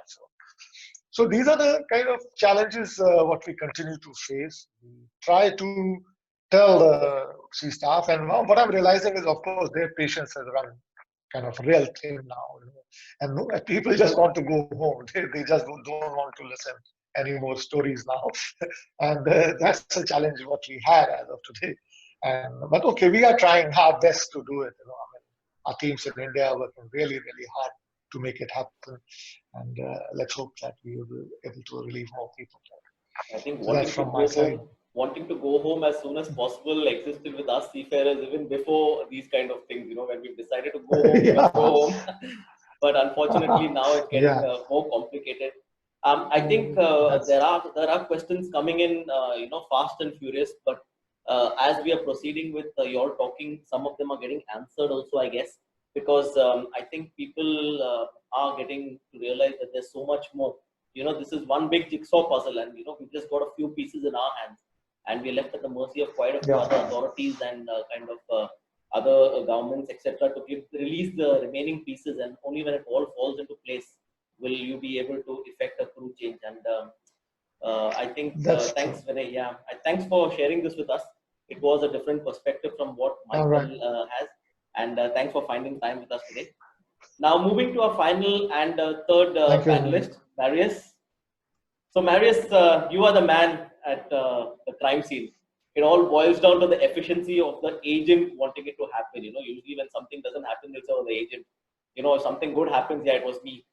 So these are the kind of challenges what we continue to face. We try to tell the sea staff, and what I'm realizing is, of course, their patience has run kind of real thin now. And people just want to go home. They just don't want to listen any more stories now. And that's a challenge what we had as of today. But okay, we are trying our best to do it. Our teams in India are working really, really hard to make it happen. And let's hope that we will be able to relieve more people. I think so wanting to go home as soon as possible existed with us seafarers even before these kind of things. When we've decided to go home, we must go home. But unfortunately, now it's getting more complicated. I think there are questions coming in, fast and furious. But as we are proceeding with your talking, some of them are getting answered also, I guess, because I think people are getting to realize that there's so much more. This is one big jigsaw puzzle, and we've just got a few pieces in our hands, and we're left at the mercy of quite a few other authorities and other governments, etc., to release the remaining pieces, and only when it all falls into place will you be able to effect a true change. And I think thanks, Vinay. Yeah, thanks for sharing this with us. It was a different perspective from what Michael has, and thanks for finding time with us today. Now, moving to our final and third panelist, Marius. So, Marius, you are the man at the crime scene. It all boils down to the efficiency of the agent wanting it to happen. Usually when something doesn't happen, they'll say, "Oh, the agent." If something good happens, yeah, it was me.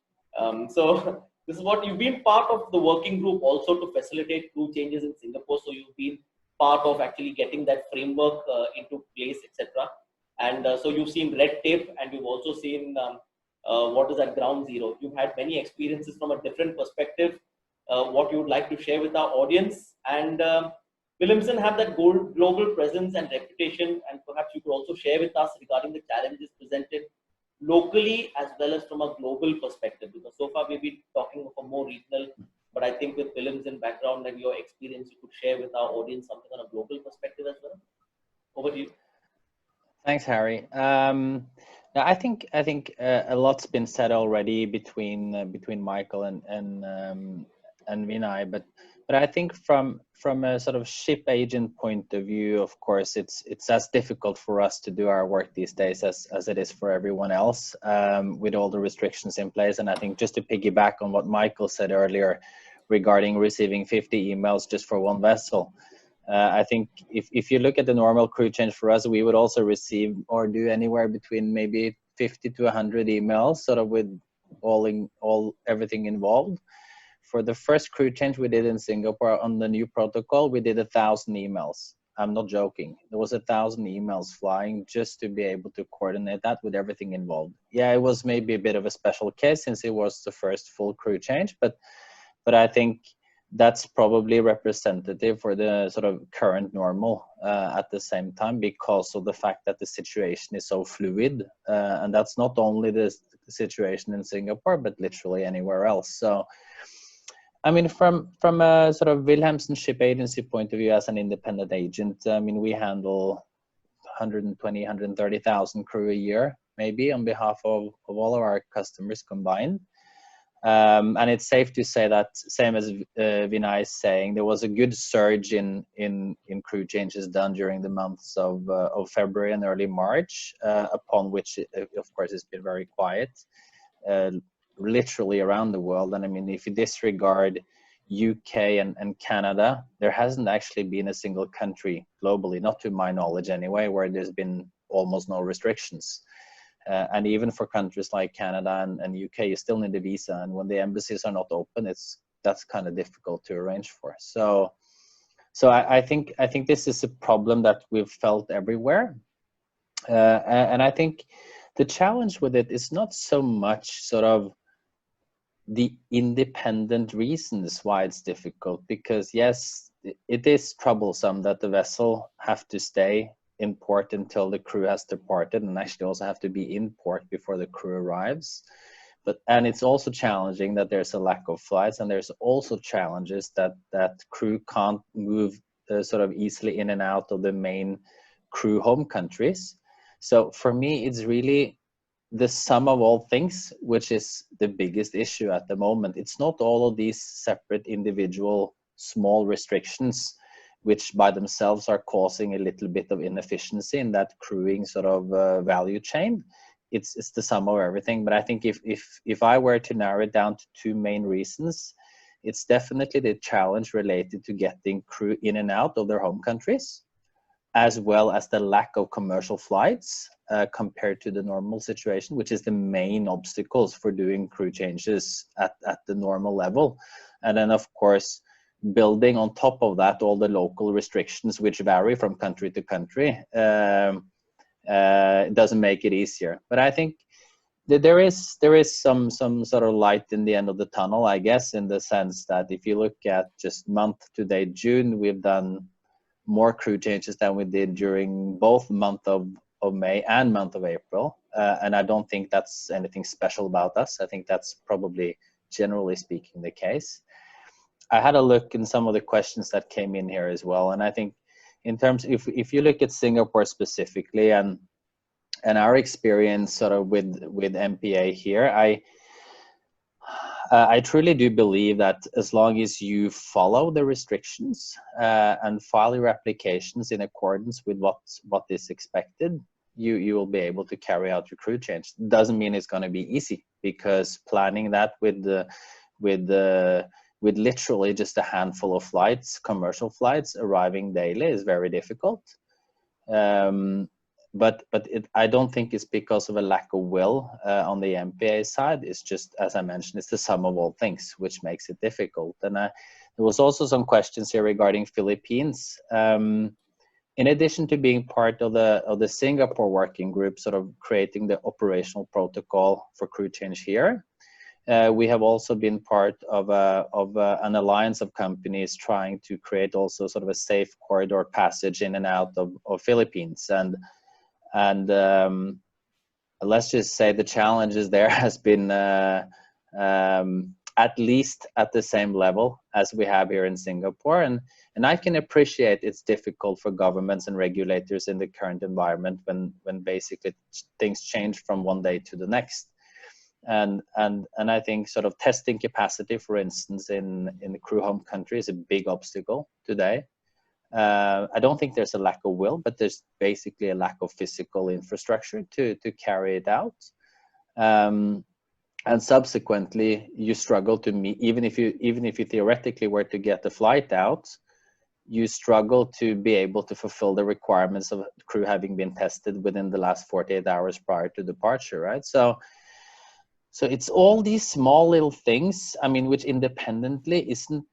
So this is what you've been part of the working group also to facilitate true changes in Singapore. So you've been part of actually getting that framework into place, etc. And so you've seen red tape, and you've also seen what is at ground zero. You've had many experiences from a different perspective. What you would like to share with our audience, and Wilhelmsen have that global presence and reputation, and perhaps you could also share with us regarding the challenges presented locally as well as from a global perspective, because so far we've been talking of a more regional, but I think with Wilhelmsen background and your experience, you could share with our audience something on a global perspective as well. Over to you. Thanks, Harry. I think a lot's been said already between Michael and Vinay, but I think from a sort of ship agent point of view, of course, it's as difficult for us to do our work these days as it is for everyone else, with all the restrictions in place. And I think just to piggyback on what Michael said earlier regarding receiving 50 emails just for one vessel, I think if you look at the normal crew change for us, we would also receive or do anywhere between maybe 50 to 100 emails, sort of with everything involved. For the first crew change we did in Singapore on the new protocol, we did 1,000 emails. I'm not joking. There was 1,000 emails flying just to be able to coordinate that with everything involved. Yeah, it was maybe a bit of a special case since it was the first full crew change, but I think that's probably representative for the sort of current normal at the same time, because of the fact that the situation is so fluid, and that's not only the situation in Singapore, but literally anywhere else. So, I mean, from a sort of Wilhelmsen Ship Agency point of view, as an independent agent, I mean, we handle 120, 130,000 crew a year, maybe, on behalf of all of our customers combined. And it's safe to say that, same as Vinay is saying, there was a good surge in crew changes done during the months of February and early March, upon which, of course, it's been very quiet, literally around the world. And I mean, if you disregard UK and Canada, there hasn't actually been a single country globally, not to my knowledge anyway, where there's been almost no restrictions. And even for countries like Canada and UK, you still need a visa, and when the embassies are not open, that's kind of difficult to arrange for. So I think this is a problem that we've felt everywhere, and I think the challenge with it is not so much sort of the independent reasons why it's difficult, because yes, it is troublesome that the vessel have to stay in port until the crew has departed, and actually also have to be in port before the crew arrives. And it's also challenging that there's a lack of flights, and there's also challenges that crew can't move sort of easily in and out of the main crew home countries. So for me, it's really the sum of all things which is the biggest issue at the moment. It's not all of these separate individual small restrictions which by themselves are causing a little bit of inefficiency in that crewing sort of value chain. It's the sum of everything. But I think if I were to narrow it down to two main reasons, it's definitely the challenge related to getting crew in and out of their home countries, as well as the lack of commercial flights compared to the normal situation, which is the main obstacles for doing crew changes at the normal level. And then, of course, building on top of that all the local restrictions which vary from country to country doesn't make it easier. But I think that there is some sort of light in the end of the tunnel, I guess, in the sense that if you look at just month to date June, we've done more crew changes than we did during both month of May and month of April, and I don't think that's anything special about us. I think that's probably generally speaking the case. I had a look in some of the questions that came in here as well, and I think in terms, if you look at Singapore specifically and our experience sort of with MPA here, I truly do believe that as long as you follow the restrictions and file your applications in accordance with what is expected, you will be able to carry out your crew change. Doesn't mean it's going to be easy, because planning that with literally just a handful of flights, commercial flights arriving daily, is very difficult. But I don't think it's because of a lack of will on the MPA side. It's just, as I mentioned, it's the sum of all things which makes it difficult. And there was also some questions here regarding Philippines. In addition to being part of the Singapore working group, sort of creating the operational protocol for crew change here, we have also been part of an alliance of companies trying to create also sort of a safe corridor passage in and out of Philippines. And let's just say the challenges there has been at least at the same level as we have here in Singapore. And I can appreciate it's difficult for governments and regulators in the current environment when basically things change from one day to the next. And I think sort of testing capacity, for instance, in the crew home country is a big obstacle today. I don't think there's a lack of will, but there's basically a lack of physical infrastructure to carry it out. And subsequently, you struggle to meet, even if you theoretically were to get the flight out, you struggle to be able to fulfill the requirements of crew having been tested within the last 48 hours prior to departure, right? So it's all these small little things, I mean, which independently isn't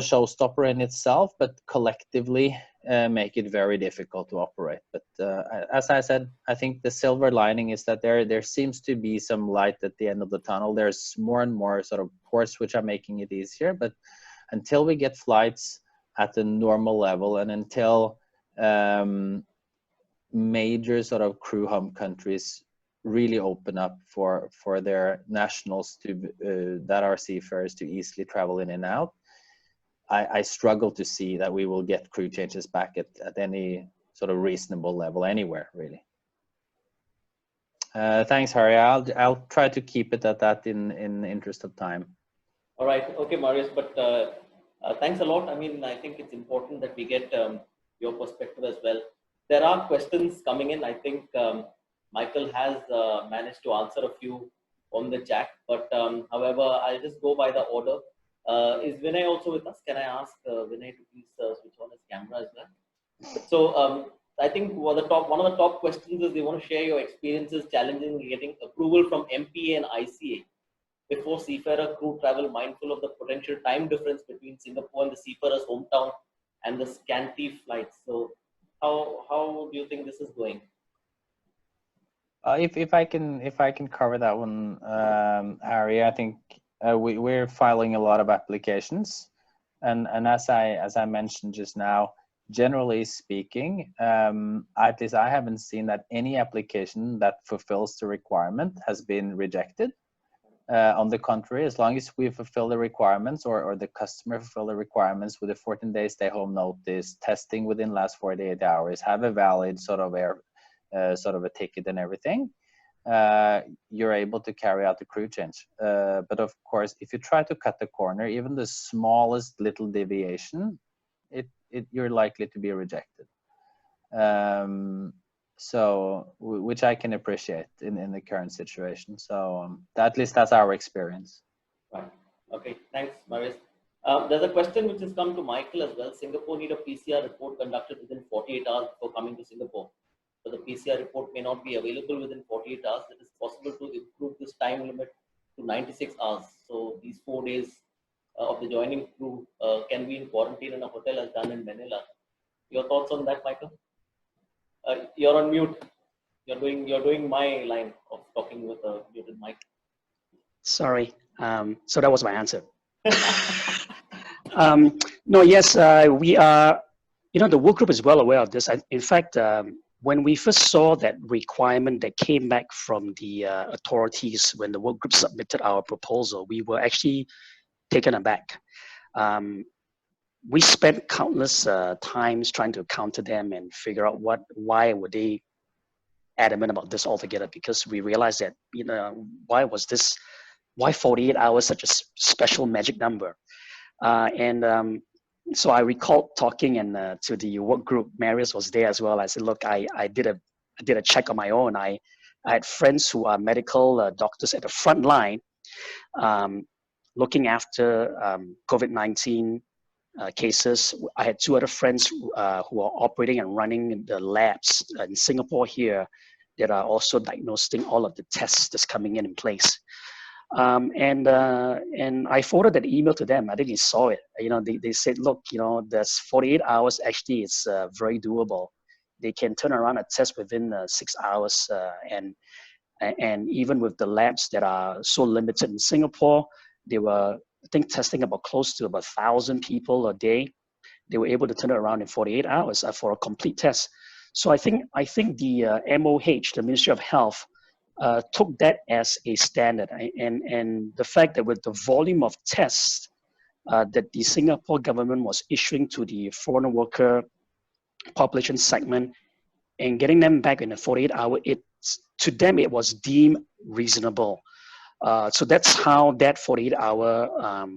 showstopper in itself, but collectively make it very difficult to operate. But as I said, I think the silver lining is that there seems to be some light at the end of the tunnel. There's more and more sort of ports which are making it easier, but until we get flights at the normal level, and until major sort of crew hub countries really open up for their nationals to that are seafarers to easily travel in and out, I struggle to see that we will get crew changes back at any sort of reasonable level anywhere, really. Thanks, Harry. I'll try to keep it at that in the interest of time. All right. Okay, Marius, but thanks a lot. I mean, I think it's important that we get your perspective as well. There are questions coming in. I think Michael has managed to answer a few on the chat, but however, I'll just go by the order. Is Vinay also with us? Can I ask Vinay to please switch on his camera as well? So I think one of the top questions is they want to share your experiences challenging getting approval from MPA and ICA before seafarer crew travel, mindful of the potential time difference between Singapore and the seafarer's hometown and the scanty flights. So how do you think this is going? If I can cover that one, Harry, I think we're filing a lot of applications, and as I mentioned just now, generally speaking, at least I haven't seen that any application that fulfills the requirement has been rejected. On the contrary, as long as we fulfill the requirements or the customer fulfill the requirements with a 14-day stay home notice, testing within last 48 hours, have a valid sort of a ticket and everything, you're able to carry out the crew change. But of course, if you try to cut the corner, even the smallest little deviation, you're likely to be rejected. So, which I can appreciate in the current situation. So at least that's our experience. Right. Okay. Thanks, Marius. There's a question which has come to Michael as well. Singapore need a PCR report conducted within 48 hours before coming to Singapore. So the PCR report may not be available within 48 hours. It is possible to improve this time limit to 96 hours. So these 4 days of the joining crew can be in quarantine in a hotel as done in Manila. Your thoughts on that, Michael? You're on mute. You're doing my line of talking with a muted mic. Sorry. So that was my answer. No, yes, we are. The work group is well aware of this. In fact, when we first saw that requirement that came back from the authorities when the work group submitted our proposal, we were actually taken aback. We spent countless times trying to counter them and figure out why were they adamant about this altogether, because we realized that, why 48 hours such a special magic number? So I recalled talking to the work group. Marius was there as well. I said, look, I did a check on my own. I had friends who are medical doctors at the front line looking after COVID-19 cases. I had 2 other friends who are operating and running the labs in Singapore here that are also diagnosing all of the tests that's coming in place. And I forwarded that email to them. I think they saw it. They said, look, there's 48 hours. Actually, it's very doable. They can turn around a test within 6 hours. And even with the labs that are so limited in Singapore, they were, I think, testing close to 1,000 people a day. They were able to turn it around in 48 hours for a complete test. So I think the MOH, the Ministry of Health, took that as a standard, and the fact that with the volume of tests that the Singapore government was issuing to the foreign worker population segment and getting them back in a 48-hour, to them it was deemed reasonable. So that's how that 48-hour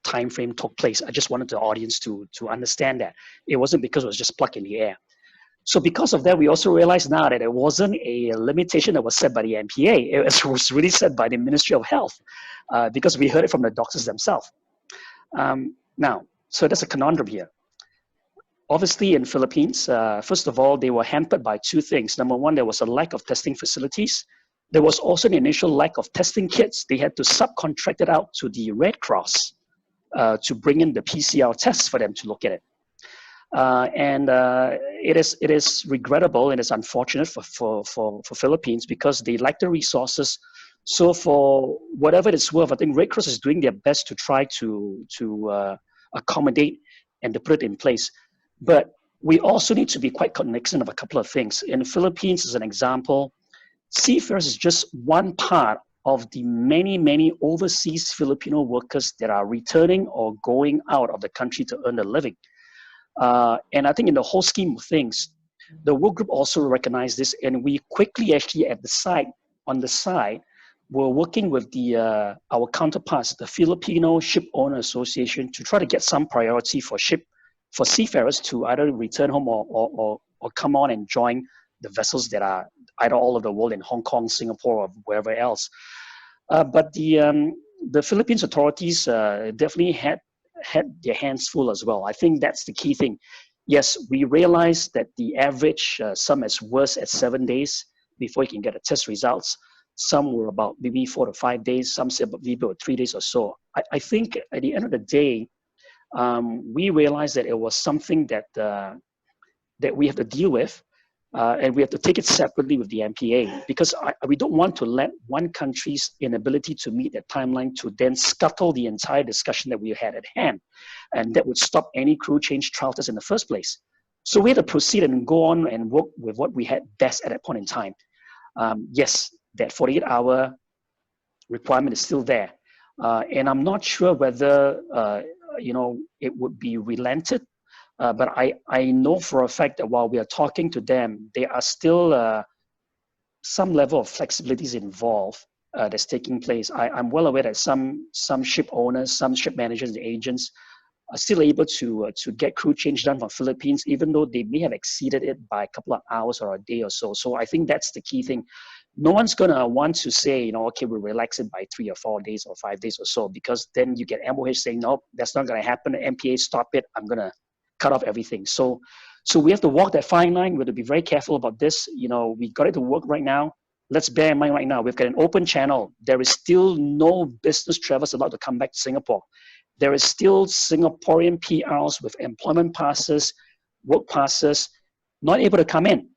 time frame took place. I just wanted the audience to understand that it wasn't because it was just plucked in the air. So because of that, we also realize now that it wasn't a limitation that was set by the MPA. It was really set by the Ministry of Health because we heard it from the doctors themselves. Now, so there's a conundrum here. Obviously, in Philippines, first of all, they were hampered by 2 things. Number one, there was a lack of testing facilities. There was also an initial lack of testing kits. They had to subcontract it out to the Red Cross to bring in the PCR tests for them to look at it. It is regrettable and it's unfortunate for Philippines because they lack the resources. So for whatever it's worth, I think Red Cross is doing their best to try to accommodate and to put it in place. But we also need to be quite cognizant of a couple of things. In the Philippines, as an example, seafarers is just one part of the many, many overseas Filipino workers that are returning or going out of the country to earn a living. And I think in the whole scheme of things, the work group also recognized this, and we quickly actually on the side, we're working with our counterparts, the Filipino Ship Owner Association, to try to get some priority for seafarers to either return home or come on and join the vessels that are either all over the world in Hong Kong, Singapore, or wherever else. But the Philippines authorities definitely had their hands full as well. I think that's the key thing. Yes, we realize that the average, some as worse as 7 days before you can get the test results. Some were about maybe 4 to 5 days. Some said maybe about 3 days or so. I think at the end of the day, we realized that it was something that we have to deal with, and we have to take it separately with the MPA, because we don't want to let one country's inability to meet that timeline to then scuttle the entire discussion that we had at hand, and that would stop any crew change trial test in the first place. So we had to proceed and go on and work with what we had best at that point in time. Yes, that 48-hour requirement is still there, and I'm not sure whether it would be relented. But I know for a fact that while we are talking to them, there are still some level of flexibilities involved that's taking place. I'm well aware that some ship owners, some ship managers and agents are still able to get crew change done from Philippines, even though they may have exceeded it by a couple of hours or a day or so. So I think that's the key thing. No one's going to want to say, okay, we'll relax it by 3 or 4 days or 5 days or so, because then you get MOH saying, no, that's not going to happen. MPA, stop it. I'm going to cut off everything. So we have to walk that fine line. We have to be very careful about this. We got it to work right now. Let's bear in mind right now, we've got an open channel. There is still no business travelers allowed to come back to Singapore. There is still Singaporean PRs with employment passes, work passes, not able to come in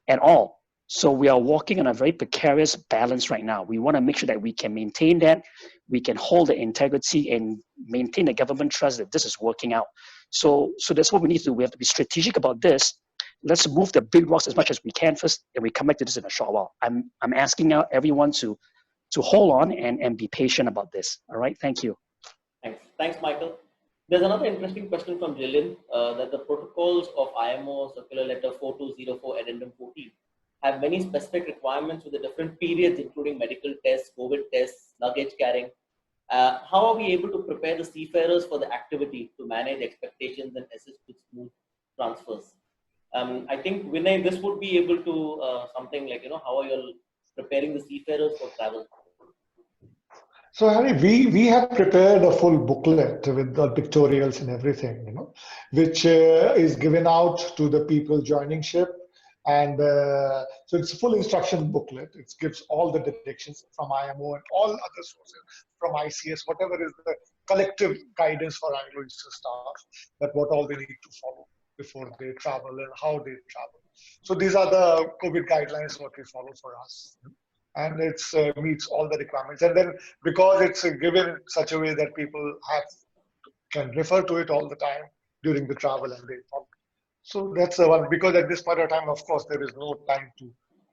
at all. So we are walking on a very precarious balance right now. We want to make sure that we can maintain that, we can hold the integrity and maintain the government trust that this is working out. So that's what we need to do. We have to be strategic about this. Let's move the big rocks as much as we can first, and we come back to this in a short while. I'm asking now everyone to hold on and be patient about this. All right, thank you. Thanks, Michael. There's another interesting question from Jillian, that the protocols of IMO Circular Letter 4204 Addendum 14 have many specific requirements with the different periods, including medical tests, COVID tests, luggage carrying. How are we able to prepare the seafarers for the activity to manage expectations and assist with smooth transfers? I think, Vinay, this would be able to something like, how are you preparing the seafarers for travel? So, Harry, we have prepared a full booklet with the pictorials and everything, which is given out to the people joining ship. And so it's a full instruction booklet. It gives all the directions from IMO and all other sources, from ICS, whatever is the collective guidance for Anglo-Eastern staff, that what all they need to follow before they travel and how they travel. So these are the COVID guidelines what we follow for us. And it meets all the requirements. And then because it's given in such a way that people can refer to it all the time during the travel, and they follow. So that's the one, because at this point of time, of course, there is no time to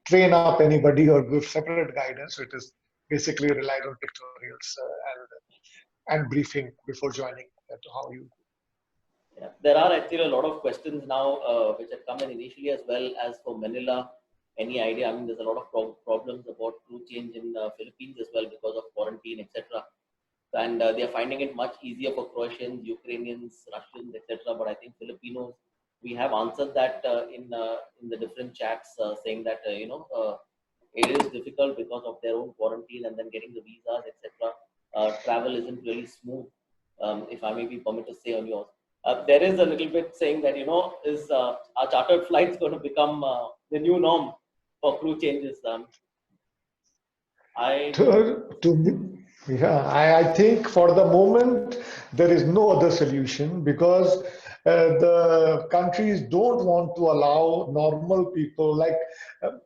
train up anybody or give separate guidance. So it is basically relied on pictorials and briefing before joining to how you. Yeah, there are actually a lot of questions now which have come in initially, as well as for Manila. Any idea? I mean, there's a lot of problems about crew change in Philippines as well because of quarantine, etc. And they are finding it much easier for Croatians, Ukrainians, Russians, etc. But I think Filipinos, we have answered that in the different chats, saying that it is difficult because of their own quarantine and then getting the visas, etc. Travel isn't really smooth, if I may be permitted to say on yours. There is a little bit saying that is our chartered flights going to become the new norm for crew changes? Yeah, I think for the moment there is no other solution because the countries don't want to allow normal people, like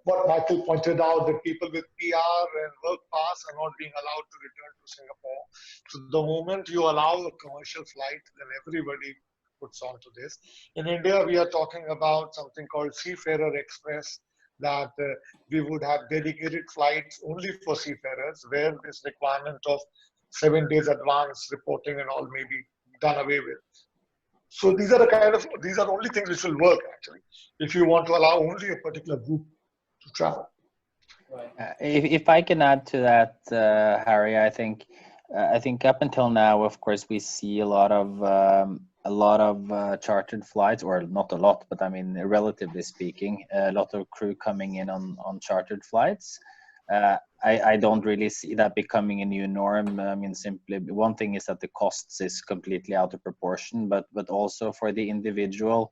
what Michael pointed out, that people with PR and work pass are not being allowed to return to Singapore. So the moment you allow a commercial flight, then everybody puts on to this. In India, we are talking about something called Seafarer Express, that we would have dedicated flights only for seafarers, where this requirement of 7 days advance reporting and all may be done away with. So these are these are the only things which will work actually, if you want to allow only a particular group to travel. Right. If I can add to that, Harry, I think up until now, of course, we see a lot of chartered flights, or not a lot, but I mean, relatively speaking, a lot of crew coming in on chartered flights. I don't really see that becoming a new norm. I mean, simply one thing is that the costs is completely out of proportion, but also for the individual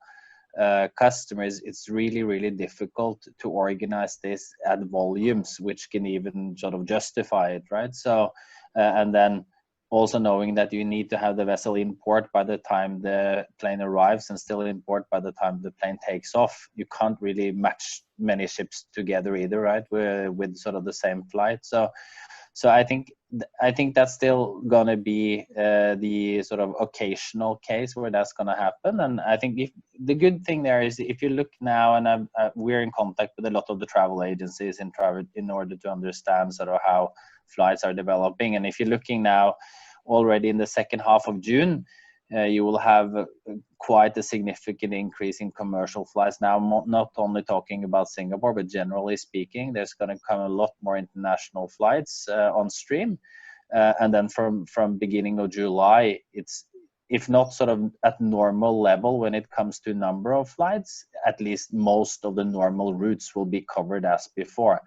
customers, it's really difficult to organize this at volumes which can even sort of justify it, right? So and then also knowing that you need to have the vessel in port by the time the plane arrives and still in port by the time the plane takes off. You can't really match many ships together either, right, with sort of the same flight. So I think that's still gonna be the sort of occasional case where that's gonna happen. And I think if the good thing there is, if you look now, and we're in contact with a lot of the travel agencies in order to understand sort of how flights are developing. And if you're looking now already in the second half of June, you will have quite a significant increase in commercial flights. Now, not only talking about Singapore, but generally speaking, there's going to come a lot more international flights on stream. And then from beginning of July, it's, if not sort of at normal level when it comes to number of flights, at least most of the normal routes will be covered as before.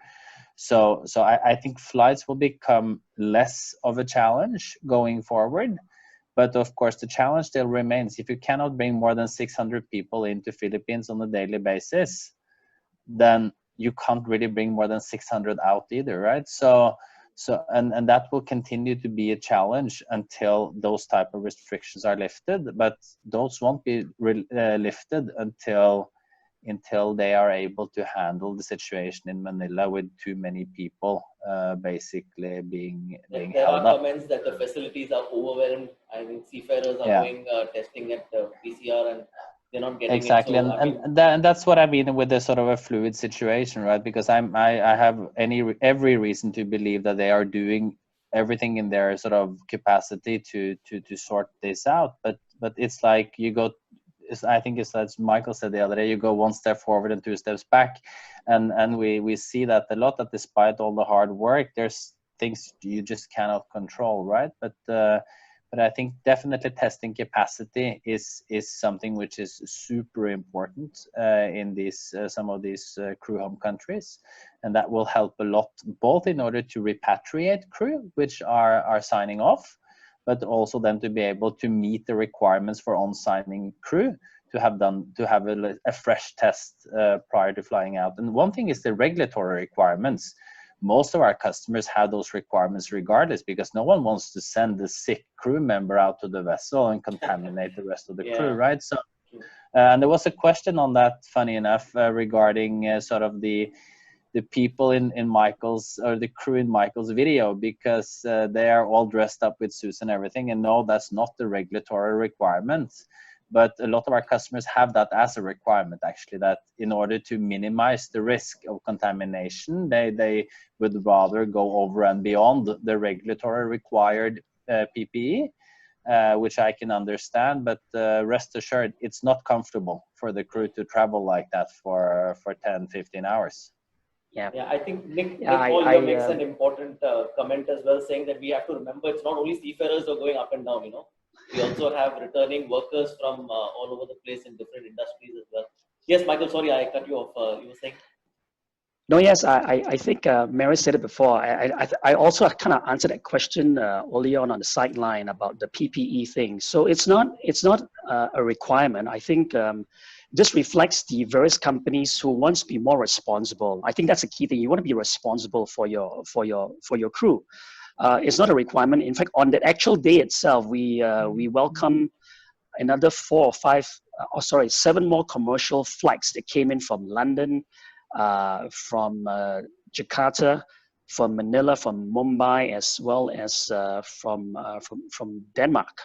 So I think flights will become less of a challenge going forward. But of course, the challenge still remains. If you cannot bring more than 600 people into Philippines on a daily basis, then you can't really bring more than 600 out either, right? So and that will continue to be a challenge until those type of restrictions are lifted. But those won't be lifted until they are able to handle the situation in Manila with too many people basically being There held are up. comments that the facilities are overwhelmed. I think seafarers are going testing at PCR and they're not getting exactly. it. So, and that's what I mean with the sort of a fluid situation, right? Because I have every reason to believe that they are doing everything in their sort of capacity to sort this out. But it's like you go, I think it's as Michael said the other day, you go one step forward and two steps back, and we see that a lot, that despite all the hard work, there's things you just cannot control, right? But I think definitely testing capacity is something which is super important in these some of these crew home countries, and that will help a lot, both in order to repatriate crew which are signing off, but also then to be able to meet the requirements for on-signing crew to have a fresh test prior to flying out. And one thing is the regulatory requirements. Most of our customers have those requirements regardless, because no one wants to send a sick crew member out to the vessel and contaminate the rest of the crew, right? So, and there was a question on that, funny enough, regarding sort of the people in Michael's, or the crew in Michael's video, because they are all dressed up with suits and everything, and no, that's not the regulatory requirement. But a lot of our customers have that as a requirement, actually, that in order to minimize the risk of contamination, they would rather go over and beyond the regulatory required PPE, which I can understand. But rest assured, it's not comfortable for the crew to travel like that for 10, 15 hours. Yeah, I think Nick Paul here makes an important comment as well, saying that we have to remember it's not only seafarers who are going up and down, you know. We also have returning workers from all over the place in different industries as well. Yes, Michael, sorry, I cut you off. You were saying? No, yes, I think Marius said it before. I also kind of answered that question earlier on the sideline about the PPE thing. So it's not a requirement. I think this reflects the various companies who want to be more responsible. I think that's a key thing. You want to be responsible for your crew. It's not a requirement. In fact, on the actual day itself, we welcome another 7 more commercial flights that came in from London, from Jakarta, from Manila, from Mumbai, as well as from Denmark.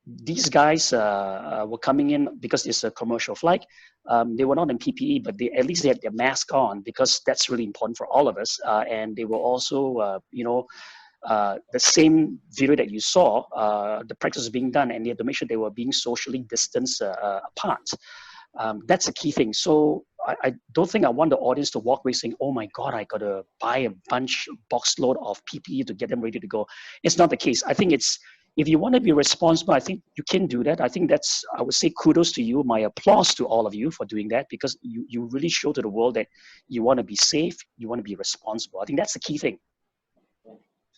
These guys were coming in because it's a commercial flight. They were not in PPE, but at least they had their mask on, because that's really important for all of us. And they were also, the same video that you saw, the practice was being done, and they had to make sure they were being socially distanced apart. That's a key thing. So I don't think I want the audience to walk away saying, oh my God, I got to buy a box load of PPE to get them ready to go. It's not the case. I think if you want to be responsible, I think you can do that. I think I would say kudos to you, my applause to all of you for doing that, because you really show to the world that you want to be safe, you want to be responsible. I think that's the key thing.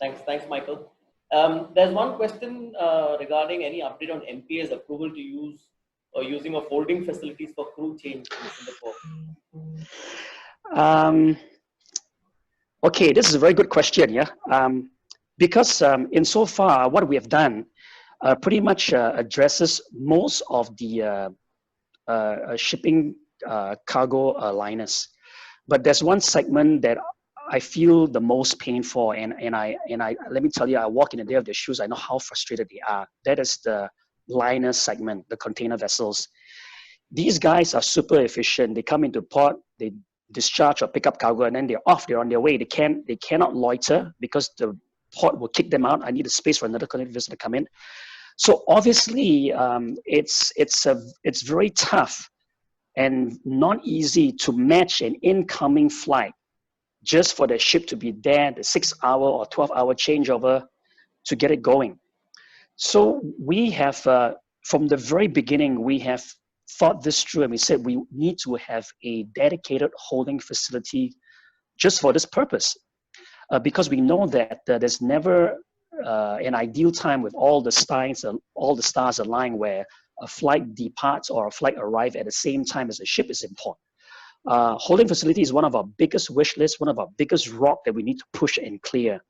Thanks, Michael. There's one question regarding any update on MPA's approval to use or using of holding facilities for crew change in Singapore. Okay, this is a very good question, yeah. Because insofar what we have done pretty much addresses most of the shipping cargo liners, but there's one segment that I feel the most pain for, and I let me tell you, I walk in the day of their shoes. I know how frustrated they are. That is the liner segment, the container vessels. These guys are super efficient. They come into port, they discharge or pick up cargo, and then they're off. They're on their way. They cannot loiter because the port will kick them out. I need a space for another container vessel to come in. So obviously, it's very tough and not easy to match an incoming flight just for the ship to be there, the 6-hour or 12-hour changeover to get it going. So we have, from the very beginning, we have thought this through, and we said we need to have a dedicated holding facility just for this purpose, because we know that there's never an ideal time with all the stars aligning where a flight departs or a flight arrives at the same time as a ship is in port. Holding facility is one of our biggest wish lists, one of our biggest rock that we need to push and clear.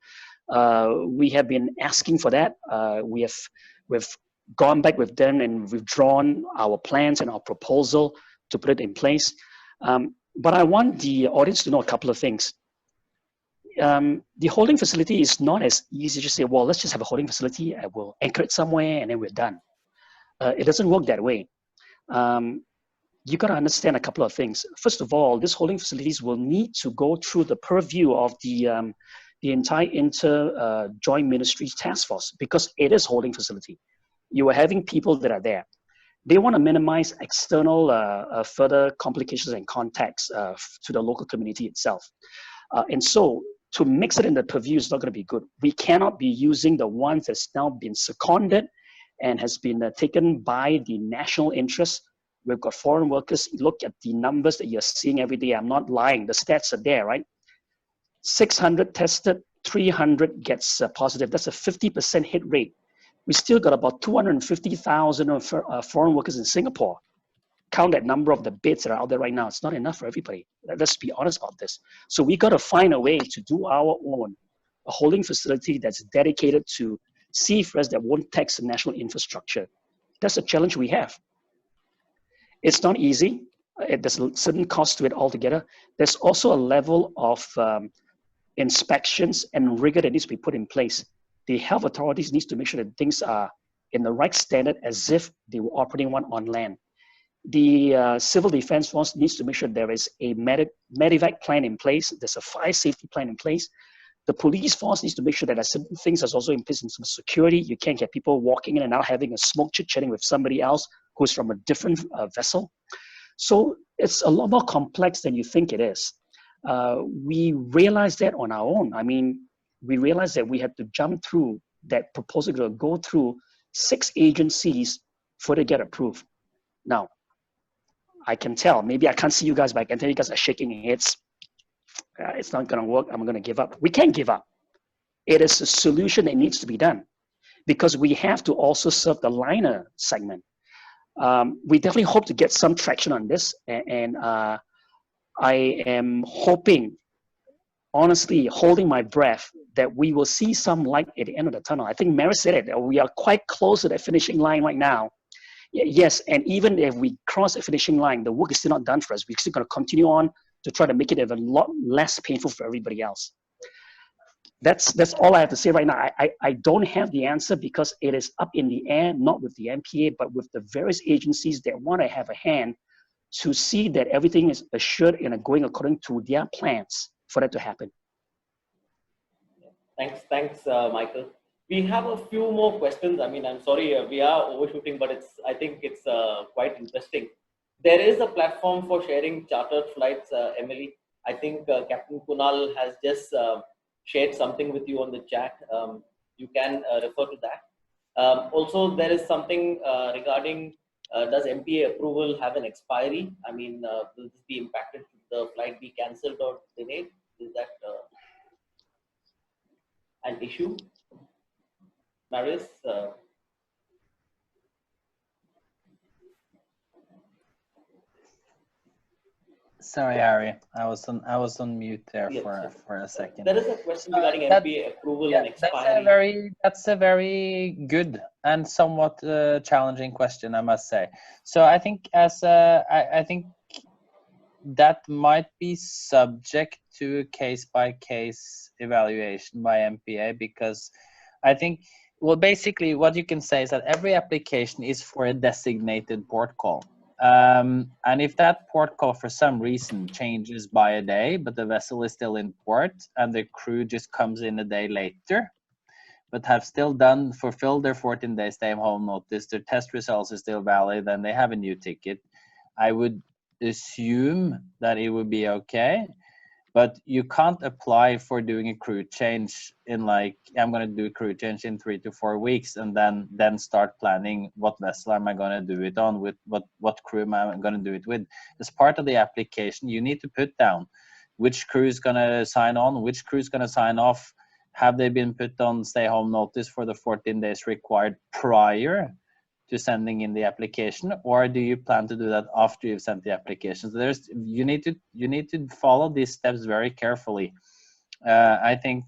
We have been asking for that. We've gone back with them and we've drawn our plans and our proposal to put it in place. But I want the audience to know a couple of things. The holding facility is not as easy to say, well, let's just have a holding facility, and we'll anchor it somewhere and then we're done. It doesn't work that way. You got to understand a couple of things. First of all, these holding facilities will need to go through the purview of the entire joint ministries task force, because it is holding facility. You are having people that are there. They want to minimize external further complications and contacts to the local community itself. And so to mix it in the purview is not going to be good. We cannot be using the ones that's now been seconded and has been taken by the national interest. We've got foreign workers. Look at the numbers that you're seeing every day. I'm not lying. The stats are there, right? 600 tested, 300 gets positive. That's a 50% hit rate. We still got about 250,000 foreign workers in Singapore. Count that number of the beds that are out there right now. It's not enough for everybody. Let's be honest about this. So we got to find a way to do our own, a holding facility that's dedicated to seafarers that won't tax the national infrastructure. That's a challenge we have. It's not easy. There's a certain cost to it altogether. There's also a level of inspections and rigor that needs to be put in place. The health authorities need to make sure that things are in the right standard as if they were operating one on land. The Civil Defense Force needs to make sure there is a medevac plan in place. There's a fire safety plan in place. The police force needs to make sure that certain things are also in place in terms of security. You can't get people walking in and out having a smoke chit-chatting with somebody else who's from a different vessel. So it's a lot more complex than you think it is. We realized that on our own. I mean, we realized that we had to jump through that proposal to go through 6 agencies for it to get approved. Now, I can tell, maybe I can't see you guys, but I can tell you guys are shaking your heads. It's not going to work. I'm going to give up. We can't give up. It is a solution that needs to be done because we have to also serve the liner segment. We definitely hope to get some traction on this. And I am hoping honestly holding my breath that we will see some light at the end of the tunnel. I think Marius said it. We are quite close to the finishing line right now. Yes, and even if we cross the finishing line, the work is still not done for us. We're still going to continue on to try to make it a lot less painful for everybody else. That's all I have to say right now. I don't have the answer because it is up in the air, not with the MPA, but with the various agencies that want to have a hand to see that everything is assured and going according to their plans for that to happen. Thanks, Michael. We have a few more questions. I mean, I'm sorry, we are overshooting, but I think it's quite interesting. There is a platform for sharing chartered flights, Emily. I think Captain Kunal has just shared something with you on the chat. You can refer to that. Also, there is something regarding does MPA approval have an expiry? I mean, will this be impacted? Should the flight be cancelled or delayed? Is that an issue? Marius? Sorry, Harry. I was on mute there Yes, for a second. There is a question regarding MPA approval and expiry. That's a very good and somewhat challenging question, I must say. So I think I think that might be subject to a case-by-case evaluation by MPA, because I think, well, basically what you can say is that every application is for a designated port call. And if that port call for some reason changes by a day, but the vessel is still in port and the crew just comes in a day later, but have still fulfilled their 14-day stay-home notice, their test results are still valid, and they have a new ticket, I would assume that it would be okay. But you can't apply for doing a crew change in like, I'm going to do a crew change in 3 to 4 weeks and then start planning what vessel am I going to do it on, with what crew am I going to do it with. As part of the application, you need to put down which crew is going to sign on, which crew is going to sign off. Have they been put on stay home notice for the 14 days required prior to sending in the application, or do you plan to do that after you've sent the application? So you need to follow these steps very carefully. I think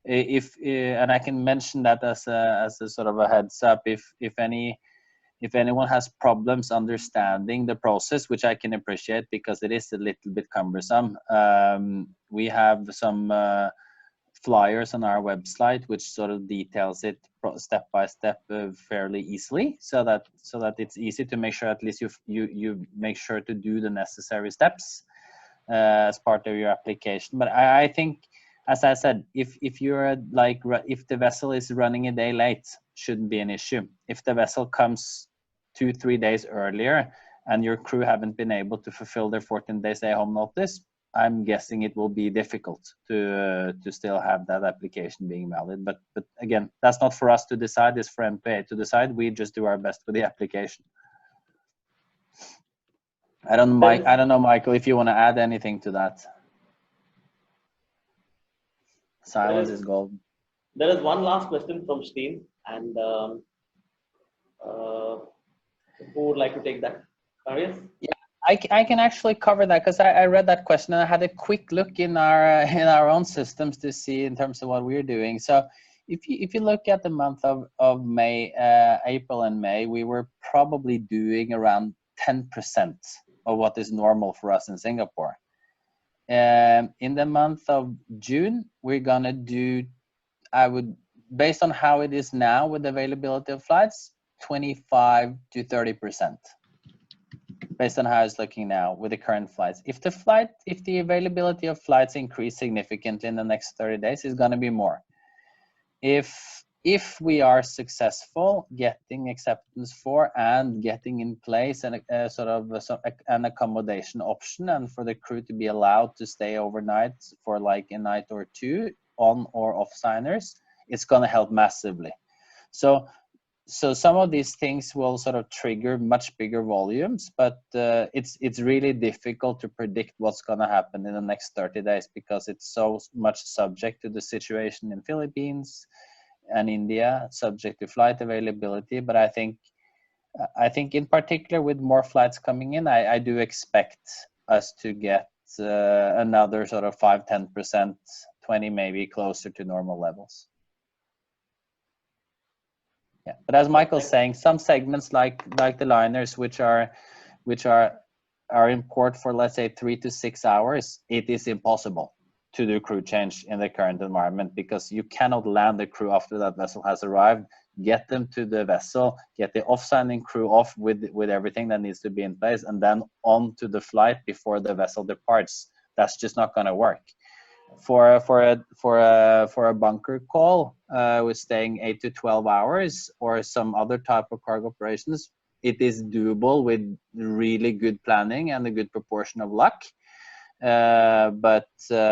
and I can mention that as a sort of a heads up, if anyone has problems understanding the process, which I can appreciate because it is a little bit cumbersome, we have some flyers on our website which sort of details it step by step fairly easily, so that it's easy to make sure at least you make sure to do the necessary steps as part of your application. But I think, as I said, if you're like, if the vessel is running a day late, shouldn't be an issue. If the vessel comes 2-3 days earlier and your crew haven't been able to fulfill their 14-day stay home notice, I'm guessing it will be difficult to still have that application being valid. But again, that's not for us to decide, it's for MPA to decide. We just do our best with the application. I don't know, Michael, if you want to add anything to that. Silence is gold. There is one last question from Steen, and who would like to take that? Marius? Yeah, I can actually cover that, because I read that question and I had a quick look in our own systems to see in terms of what we're doing. So if you look at the month of May, April and May, we were probably doing around 10% of what is normal for us in Singapore. In the month of June, we're gonna do, based on how it is now with the availability of flights, 25 to 30%. Based on how it's looking now with the current flights. If the availability of flights increase significantly in the next 30 days, it's going to be more. If we are successful getting acceptance for and getting in place an accommodation option, and for the crew to be allowed to stay overnight for like a night or two on or off signers, it's going to help massively. So some of these things will sort of trigger much bigger volumes, but it's really difficult to predict what's going to happen in the next 30 days because it's so much subject to the situation in Philippines and India, subject to flight availability. But I think in particular with more flights coming in, I do expect us to get another sort of 5-10%, 20 maybe closer to normal levels. Yeah, but as Michael's saying, some segments like the liners, which are in port for, let's say, 3 to 6 hours, it is impossible to do crew change in the current environment, because you cannot land the crew after that vessel has arrived, get them to the vessel, get the off-standing crew off with everything that needs to be in place, and then on to the flight before the vessel departs. That's just not going to work. For a bunker call with staying 8 to 12 hours or some other type of cargo operations, it is doable with really good planning and a good proportion of luck. But for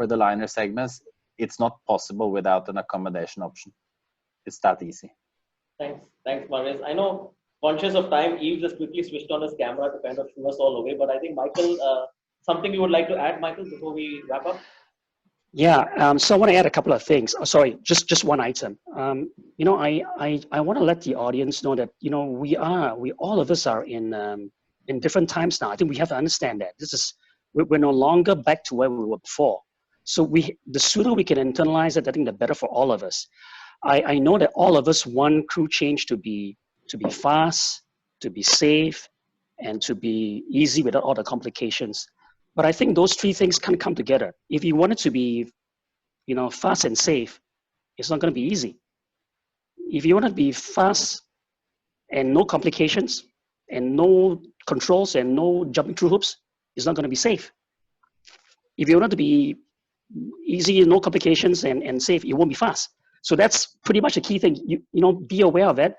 the liner segments, it's not possible without an accommodation option. It's that easy. Thanks, Marius. I know, conscious of time, Yves just quickly switched on his camera to kind of show us all away. But I think, Michael, something you would like to add, Michael, before we wrap up? Yeah, so I want to add a couple of things. Oh, sorry, just one item. You know, I want to let the audience know that, you know, we all of us are in different times now. I think we have to understand that we're no longer back to where we were before. So the sooner we can internalize it, I think the better for all of us. I know that all of us want crew change to be fast, to be safe, and to be easy without all the complications. But I think those three things can come together. If you want it to be, you know, fast and safe, it's not going to be easy. If you want to be fast and no complications and no controls and no jumping through hoops, it's not going to be safe. If you want it to be easy, no complications and safe, it won't be fast. So that's pretty much the key thing. You know, be aware of it.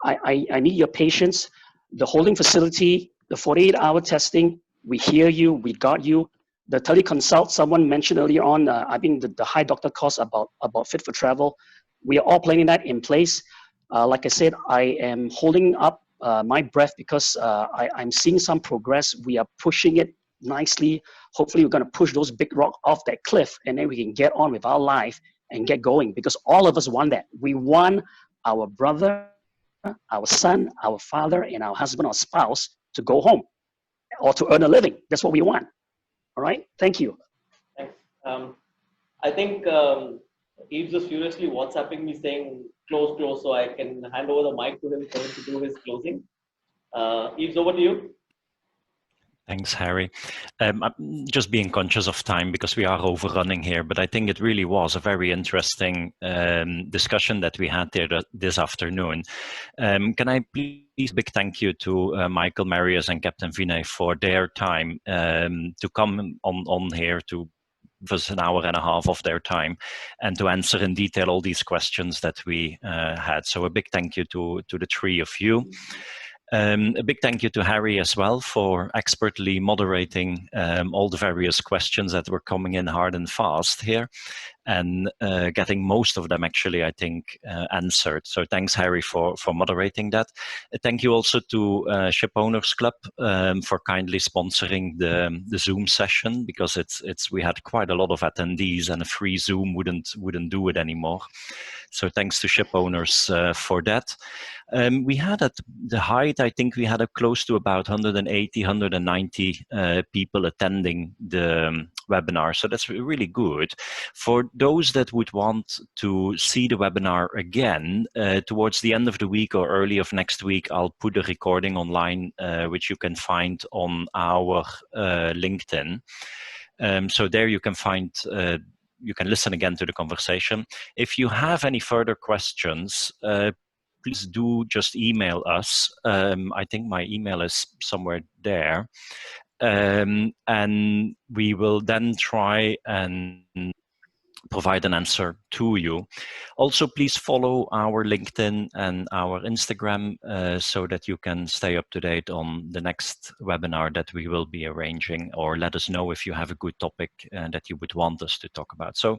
I need your patience. The holding facility, the 48-hour testing, we hear you, we got you. The teleconsult, someone mentioned earlier on, I think the high doctor cost about fit for travel. We are all planning that in place. Like I said, I am holding up my breath because I'm seeing some progress. We are pushing it nicely. Hopefully we're going to push those big rocks off that cliff, and then we can get on with our life and get going, because all of us want that. We want our brother, our son, our father, and our husband or spouse to go home or to earn a living. That's what we want. All right, thank you. Thanks. I think Yves is furiously WhatsApping me saying close, so I can hand over the mic to him for him to do his closing. Yves, over to you. Thanks, Harry. I'm just being conscious of time because we are overrunning here, but I think it really was a very interesting discussion that we had there this afternoon. Can I please big thank you to Michael, Marius, and Captain Vinay for their time to come on here to give us an hour and a half of their time and to answer in detail all these questions that we had. So a big thank you to the three of you. A big thank you to Harry as well for expertly moderating all the various questions that were coming in hard and fast here, and getting most of them actually, I think, answered. So thanks, Harry, for moderating that. Thank you also to Ship Owners Club for kindly sponsoring the Zoom session, because we had quite a lot of attendees and a free Zoom wouldn't do it anymore. So thanks to Ship Owners for that. We had at the height, I think we had close to about 180, 190 people attending the webinar. So that's really good. For those that would want to see the webinar again, towards the end of the week or early of next week, I'll put a recording online, which you can find on our LinkedIn. So there you can find you can listen again to the conversation. If you have any further questions, please do just email us. I think my email is somewhere there. And we will then try and provide an answer to you. Also, please follow our LinkedIn and our Instagram so that you can stay up to date on the next webinar that we will be arranging, or let us know if you have a good topic that you would want us to talk about. So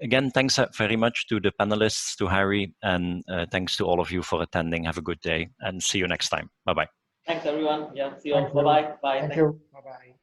again, thanks very much to the panelists, to Harry, and thanks to all of you for attending. Have a good day and see you next time. Bye-bye. Thanks, everyone. Yeah, see you all. Bye-bye. Bye. Thank you. Bye-bye.